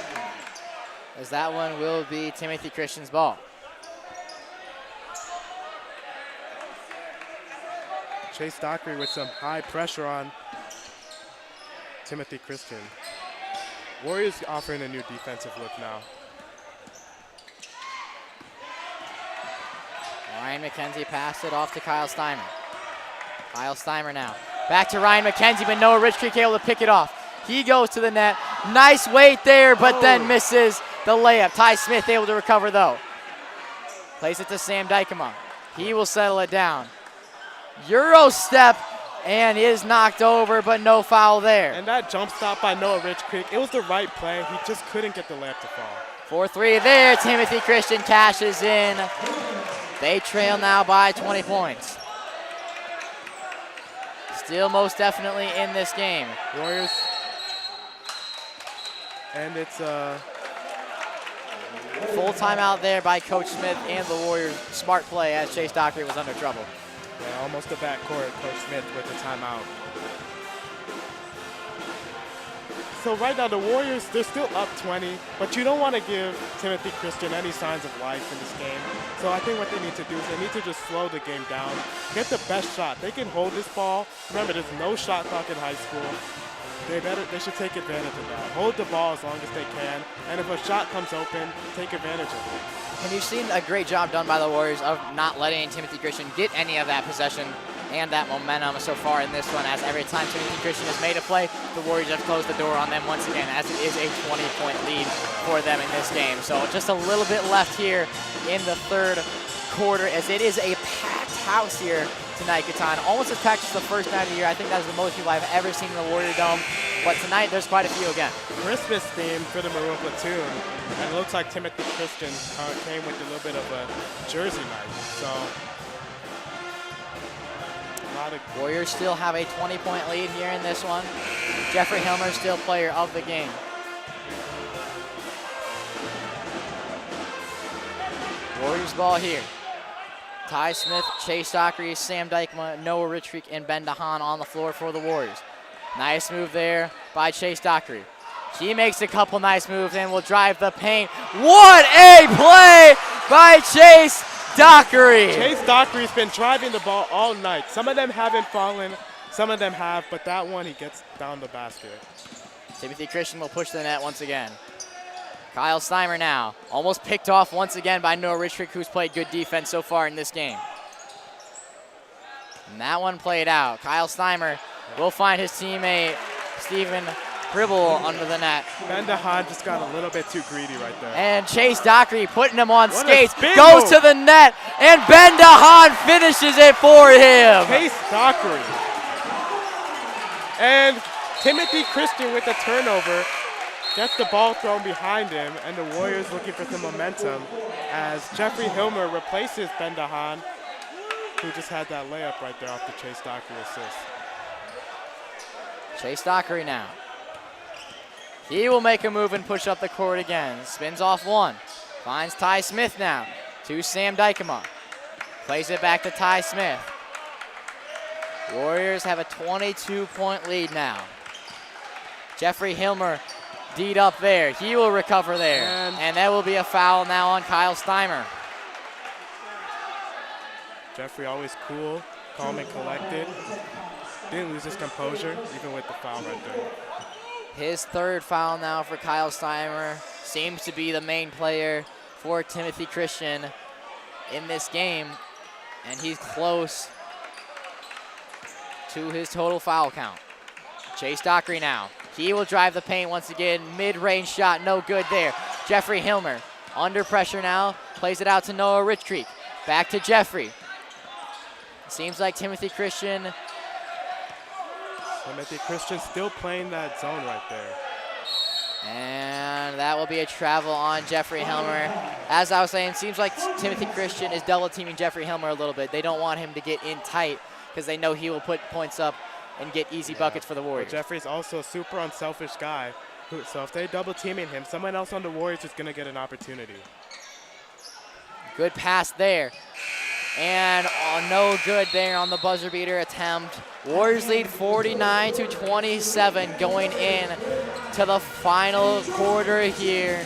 As that one will be Timothy Christian's ball. Chase Dockery with some high pressure on Timothy Christian. Warriors offering a new defensive look now. Ryan McKenzie passed it off to Kyle Steimer. Kyle Steimer now. Back to Ryan McKenzie, but Noah Rich Creek able to pick it off. He goes to the net. Nice weight there, but then misses the layup. Ty Smith able to recover though. Plays it to Sam Dykema. He will settle it down. Euro step and is knocked over, but no foul there. And that jump stop by Noah Rich Creek, it was the right play. He just couldn't get the layup to fall. 4-3 there. Timothy Christian cashes in. They trail now by 20 points. Still most definitely in this game. Warriors. And it's full timeout there by Coach Smith and the Warriors. Smart play as Chase Dockery was under trouble. Yeah, almost a backcourt. Coach Smith with the timeout. So right now the Warriors, they're still up 20, but you don't want to give Timothy Christian any signs of life in this game. So I think what they need to do is they need to just slow the game down, get the best shot. They can hold this ball. Remember, there's no shot clock in high school. They should take advantage of that. Hold the ball as long as they can, and if a shot comes open, take advantage of it. And you've seen a great job done by the Warriors of not letting Timothy Christian get any of that possession and that momentum so far in this one, as every time Timothy Christian has made a play, the Warriors have closed the door on them once again, as it is a 20-point lead for them in this game. So just a little bit left here in the third quarter, as it is a packed house here tonight, Catan. Almost as packed as the first night of the year. I think that is the most people I've ever seen in the Warrior Dome. But tonight, there's quite a few again. Christmas theme for the Maroon Platoon, and it looks like Timothy Christian came with a little bit of a jersey night. So Warriors still have a 20-point lead here in this one. Jeffrey Hilmer still player of the game. Warriors ball here. Ty Smith, Chase Dockery, Sam Dykema, Noah Rich Creek, and Ben DeHaan on the floor for the Warriors. Nice move there by Chase Dockery. He makes a couple nice moves and will drive the paint. What a play by Chase Dockery. Chase Dockery's been driving the ball all night. Some of them haven't fallen, some of them have, but that one he gets down the basket. Timothy Christian will push the net once again. Kyle Steimer now, almost picked off once again by Noah Rich Creek, who's played good defense so far in this game. And that one played out. Kyle Steimer will find his teammate, Stephen Gribble, under the net. Ben DeHaan just got a little bit too greedy right there. And Chase Dockery putting him on What skates, a spin goes move. to the net, and Ben DeHaan finishes it for him. Chase Dockery. And Timothy Christian with the turnover gets the ball thrown behind him, and the Warriors looking for some momentum as Jeffrey Hilmer replaces Ben DeHaan, who just had that layup right there off the Chase Dockery assist. Chase Dockery now. He will make a move and push up the court again. Spins off one. Finds Ty Smith now to Sam Dykema. Plays it back to Ty Smith. Warriors have a 22-point lead now. Jeffrey Hilmer D'd up there. He will recover there. And that will be a foul now on Kyle Steimer. Jeffrey always cool, calm and collected. Didn't lose his composure, even with the foul right there. His third foul now for Kyle Steimer. Seems to be the main player for Timothy Christian in this game. And he's close to his total foul count. Chase Dockery now. He will drive the paint once again. Mid-range shot, no good there. Jeffrey Hilmer under pressure now. Plays it out to Noah Rich Creek. Back to Jeffrey. Seems like Timothy Christian. Timothy Christian still playing that zone right there. And that will be a travel on Jeffrey Hilmer. As I was saying, seems like Timothy Christian is double teaming Jeffrey Hilmer a little bit. They don't want him to get in tight because they know he will put points up and get easy buckets for the Warriors. But Jeffrey's also a super unselfish guy. So if they double teaming him, someone else on the Warriors is going to get an opportunity. Good pass there. And no good there on the buzzer beater attempt. Warriors lead 49-27 going in to the final quarter here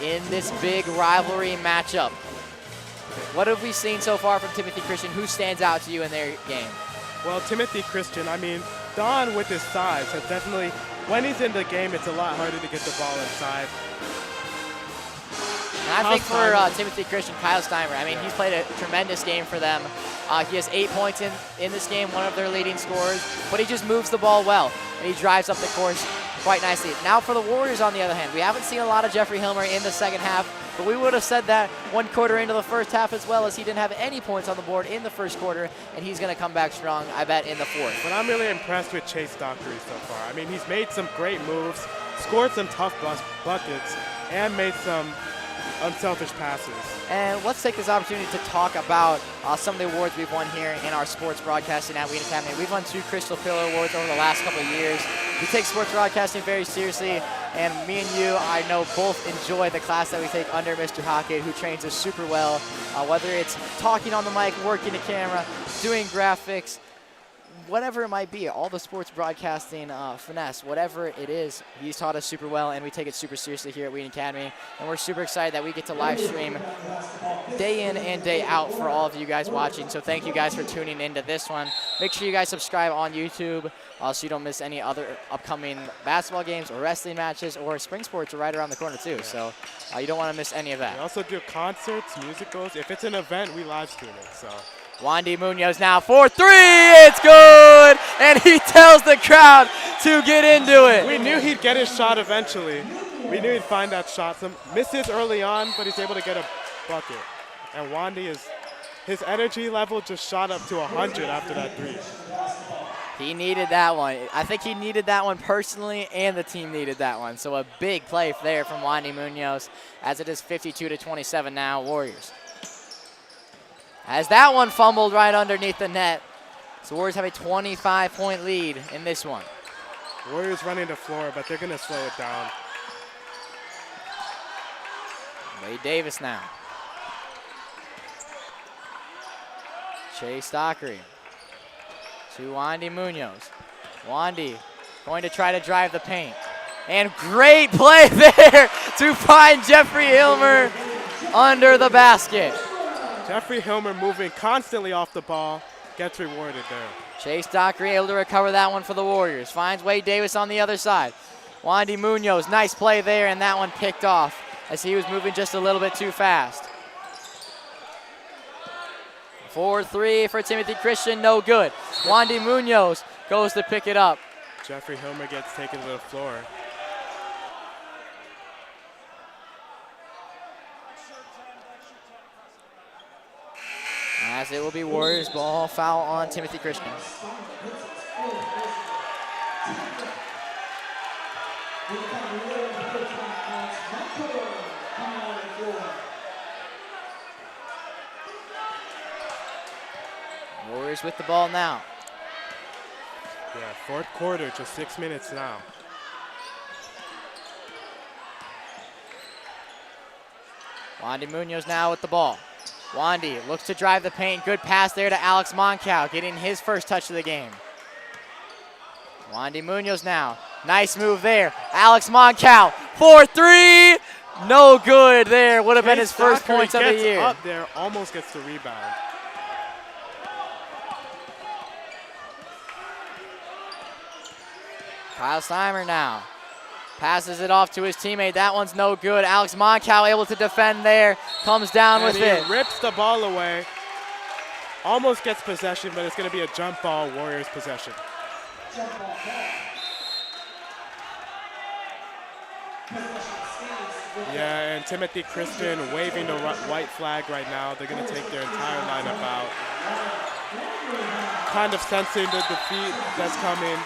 in this big rivalry matchup. What have we seen so far from Timothy Christian? Who stands out to you in their game? Well, Timothy Christian, I mean, Don with his size has definitely, when he's in the game, it's a lot harder to get the ball inside. And I think for Timothy Christian, Kyle Steimer, I mean, he's played a tremendous game for them. He has 8 points in this game, one of their leading scorers, but he just moves the ball well, and he drives up the course quite nicely. Now for the Warriors, on the other hand, we haven't seen a lot of Jeffrey Hilmer in the second half, but we would have said that 1 quarter into the first half as well, as he didn't have any points on the board in the first quarter, and he's going to come back strong, I bet, in the fourth. But I'm really impressed with Chase Dockery so far. I mean, he's made some great moves, scored some tough buckets, and made some unselfish passes. And let's take this opportunity to talk about some of the awards we've won here in our sports broadcasting at Wheaton Academy. We've won 2 Crystal Pillar Awards over the last couple of years. We take sports broadcasting very seriously, and me and you, I know, both enjoy the class that we take under Mr. Hockett, who trains us super well, whether it's talking on the mic, working the camera, doing graphics, whatever it might be, all the sports broadcasting finesse, whatever it is, he's taught us super well, and we take it super seriously here at Wheaton Academy. And we're super excited that we get to live stream day in and day out for all of you guys watching. So thank you guys for tuning into this one. Make sure you guys subscribe on YouTube so you don't miss any other upcoming basketball games or wrestling matches, or spring sports are right around the corner too. So you don't want to miss any of that. We also do concerts, musicals. If it's an event, we live stream it. So. Wandy Munoz now for 3, it's good! And he tells the crowd to get into it. We knew he'd get his shot eventually. We knew he'd find that shot. Some misses early on, but he's able to get a bucket. And Wandy, his energy level just shot up to 100 after that 3. He needed that one. I think he needed that one personally, and the team needed that one. So a big play there from Wandy Munoz, as it is 52-27 now, Warriors. As that one fumbled right underneath the net. So Warriors have a 25-point lead in this one. Warriors running the floor, but they're going to slow it down. Wade Davis now. Chase Dockery to Wandy Munoz. Wandy going to try to drive the paint. And great play there to find Jeffrey Hilmer under the basket. Jeffrey Hilmer moving constantly off the ball, gets rewarded there. Chase Dockery able to recover that one for the Warriors. Finds Wade Davis on the other side. Wandy Munoz, nice play there, and that one picked off as he was moving just a little bit too fast. 4-3 for Timothy Christian, no good. Wandy Munoz goes to pick it up. Jeffrey Hilmer gets taken to the floor. As it will be Warriors ball, foul on Timothy Christian. Warriors with the ball now. Yeah, fourth quarter, just 6 minutes now. Wandy Munoz now with the ball. Wandy looks to drive the paint. Good pass there to Alex Moncal, getting his first touch of the game. Wandy Munoz now. Nice move there. Alex Moncal for 3. No good there. Would have been his first points of the year. Up there, almost gets the rebound. Kyle Steimer now. Passes it off to his teammate. That one's no good. Alex Moncal able to defend there. Comes down with And it. he rips the ball away. Almost gets possession, but it's going to be a jump ball, Warriors possession. Yeah, and Timothy Christian waving the white flag right now. They're going to take their entire lineup out. Kind of sensing the defeat that's coming.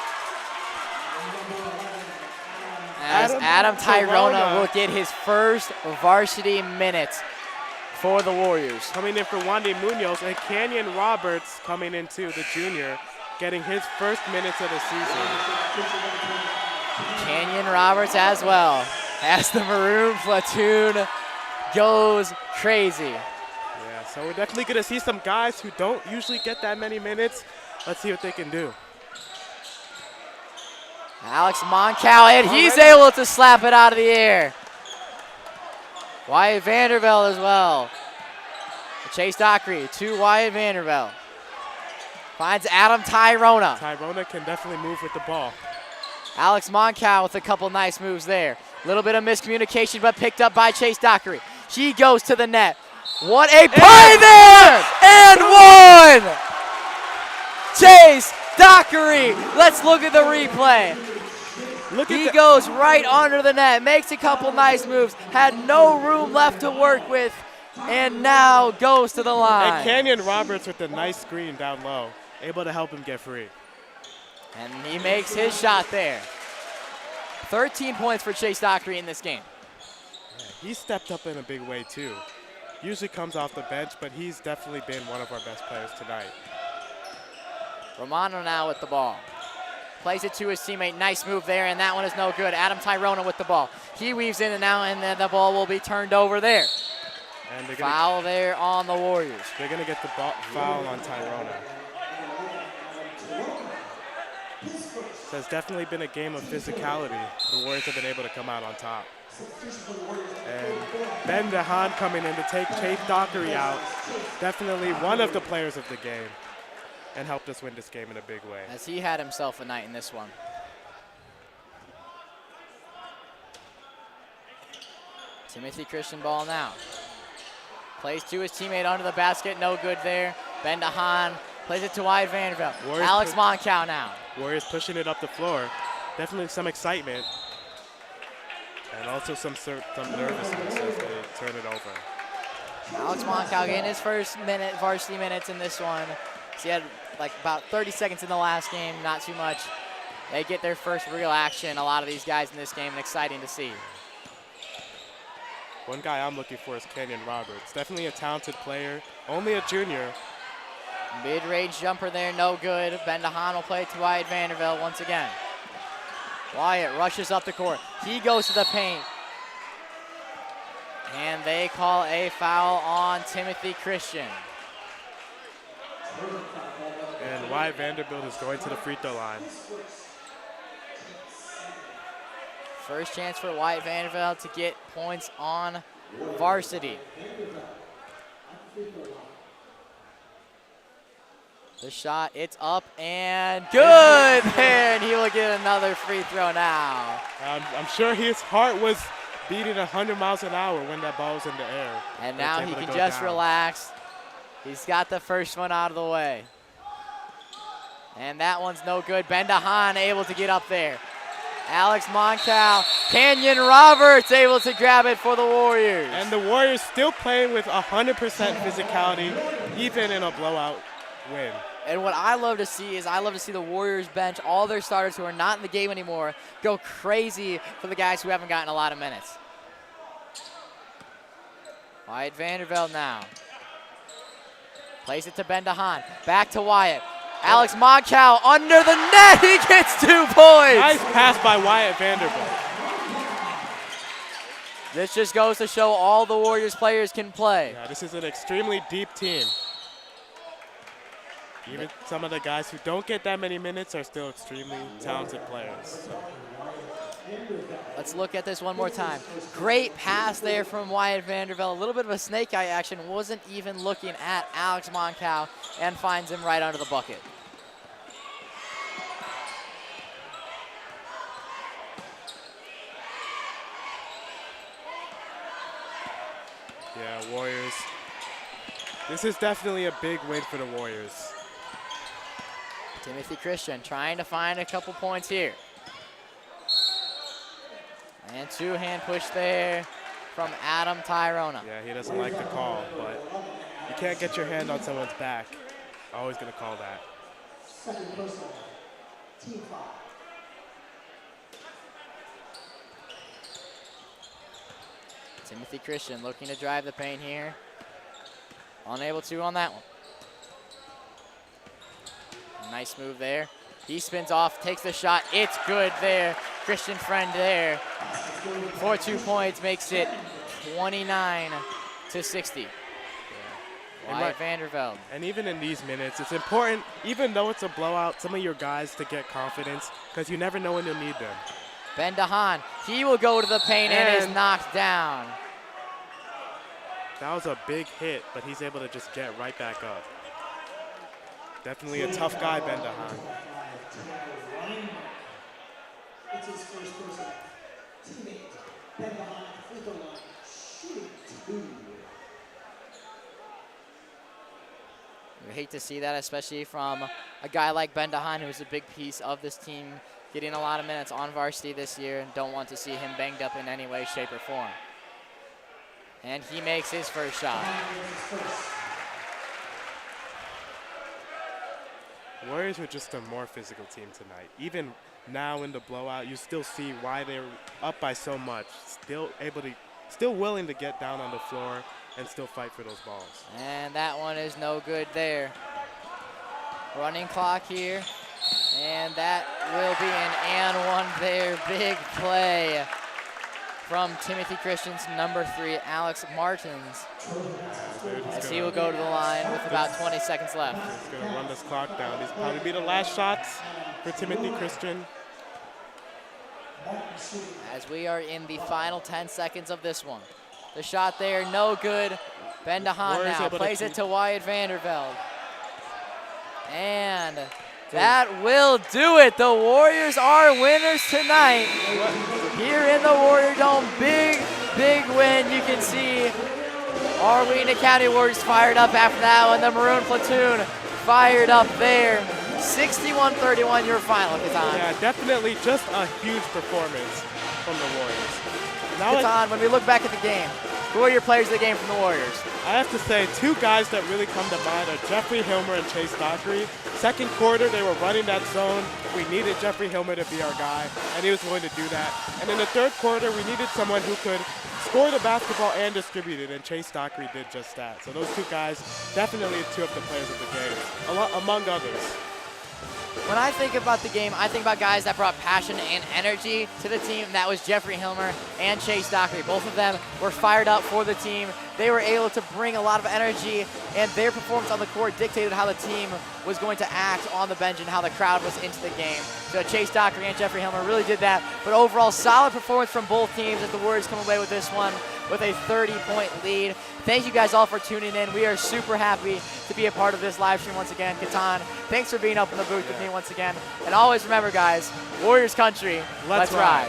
As Adam Tyrona will get his first varsity minutes for the Warriors. Coming in for Wandy Munoz, and Canyon Roberts coming in too, the junior, getting his first minutes of the season. Canyon Roberts as well, as the Maroon platoon goes crazy. Yeah, so we're definitely going to see some guys who don't usually get that many minutes. Let's see what they can do. Alex Moncal, and he's able to slap it out of the air. Wyatt Vanderbilt as well. Chase Dockery to Wyatt Vanderbilt. Finds Adam Tyrona. Tyrona can definitely move with the ball. Alex Moncal with a couple nice moves there. A little bit of miscommunication, but picked up by Chase Dockery. He goes to the net. What a play there! And one! Chase Dockery. Let's look at the replay. He goes right under the net, makes a couple nice moves, had no room left to work with, and now goes to the line. And Canyon Roberts with a nice screen down low, able to help him get free. And he makes his shot there. 13 points for Chase Dockery in this game. Yeah, he stepped up in a big way too. Usually comes off the bench, but he's definitely been one of our best players tonight. Romano now with the ball. Plays it to his teammate. Nice move there, and that one is no good. Adam Tyrona with the ball. He weaves in and out, and then the ball will be turned over there. And Foul there on the Warriors. They're going to get the foul on Tyrona. So it's definitely been a game of physicality. The Warriors have been able to come out on top. And Ben DeHaan coming in to take Chase Dockery out. Definitely one of the players of the game. And helped us win this game in a big way. As he had himself a night in this one. Timothy Christian ball now. Plays to his teammate under the basket, no good there. Ben DeHaan plays it to Wyatt Vanderbilt. Alex Moncal now. Warriors pushing it up the floor. Definitely some excitement. And also some nervousness as they turn it over. Alex Moncal getting his first varsity minutes in this one. So he had like about 30 seconds in the last game, not too much. They get their first real action, a lot of these guys in this game, and exciting to see. One guy I'm looking for is Canyon Roberts. Definitely a talented player, only a junior. Mid-range jumper there, no good. Ben DeHaan will play it to Wyatt Vanderbilt once again. Wyatt rushes up the court. He goes to the paint. And they call a foul on Timothy Christian. And Wyatt Vanderbilt is going to the free throw line. First chance for Wyatt Vanderbilt to get points on varsity. The shot, it's up and good there, and he will get another free throw now. I'm sure his heart was beating 100 miles an hour when that ball was in the air. And now he can just relax. He's got the first one out of the way. And that one's no good. Ben DeHaan able to get up there. Alex Moncal, Canyon Roberts able to grab it for the Warriors. And the Warriors still playing with 100% physicality, even in a blowout win. And what I love to see is I love to see the Warriors bench, all their starters who are not in the game anymore, go crazy for the guys who haven't gotten a lot of minutes. Wyatt Vanderbilt now. Plays it to Ben DeHaan. Back to Wyatt. Alex Moncal under the net. He gets 2 points. Nice pass by Wyatt Vanderbilt. This just goes to show all the Warriors players can play. Yeah, this is an extremely deep team. Even some of the guys who don't get that many minutes are still extremely talented players. So. Let's look at this one more time. Great pass there from Wyatt Vanderbilt. A little bit of a snake eye action. Wasn't even looking at Alex Moncal and finds him right under the bucket. Yeah, Warriors. This is definitely a big win for the Warriors. Timothy Christian trying to find a couple points here. And two-hand push there from Adam Tyrona. Yeah, he doesn't like the call, but you can't get your hand on someone's back. Always going to call that. Second personal. Team foul. Timothy Christian looking to drive the paint here. Unable to on that one. Nice move there. He spins off, takes the shot. It's good there. Christian Friend there for 2 points, makes it 29-60. Wyatt Vandervelde. And even in these minutes, it's important, even though it's a blowout, some of your guys to get confidence because you never know when you'll need them. Ben DeHaan, he will go to the paint and is knocked down. That was a big hit, but he's able to just get right back up. Definitely a tough guy, Ben DeHaan. It's his first personal. Teammate. Ben behind the free throw line. Shooting 2. We hate to see that, especially from a guy like Ben DeHaan, who's a big piece of this team, getting a lot of minutes on varsity this year, and don't want to see him banged up in any way, shape, or form. And he makes his first shot. Warriors were just a more physical team tonight. Even now in the blowout, you still see why they're up by so much. Still willing to get down on the floor and still fight for those balls. And that one is no good there. Running clock here. And that will be an and one there. Big play from Timothy Christian's number 3, Alex Martins. As he will go to the line with about 20 seconds left. He's going to run this clock down. These probably be the last shots for Timothy Christian. As we are in the final 10 seconds of this one. The shot there, no good. Ben DeHaan now plays it to Wyatt Vandervelde. And that will do it. The Warriors are winners tonight. Here in the Warrior Dome, big, big win. You can see our Arlena County Warriors fired up after that one. The Maroon Platoon fired up there. 61-31 your final, Katan. Yeah, definitely just a huge performance from the Warriors. Now Katan, when we look back at the game, who are your players of the game from the Warriors? I have to say, 2 guys that really come to mind are Jeffrey Hilmer and Chase Dockery. Second quarter, they were running that zone. We needed Jeffrey Hilmer to be our guy, and he was willing to do that. And in the third quarter, we needed someone who could score the basketball and distribute it, and Chase Dockery did just that. So those 2 guys, definitely 2 of the players of the game, among others. When I think about the game, I think about guys that brought passion and energy to the team. That was Jeffrey Hilmer and Chase Dockery. Both of them were fired up for the team. They were able to bring a lot of energy, and their performance on the court dictated how the team was going to act on the bench and how the crowd was into the game. So Chase Dockery and Jeffrey Hilmer really did that. But overall, solid performance from both teams as the Warriors come away with this one with a 30-point lead. Thank you guys all for tuning in. We are super happy to be a part of this live stream once again. Katan, thanks for being up in the booth with me once again. And always remember, guys, Warriors country, let's ride.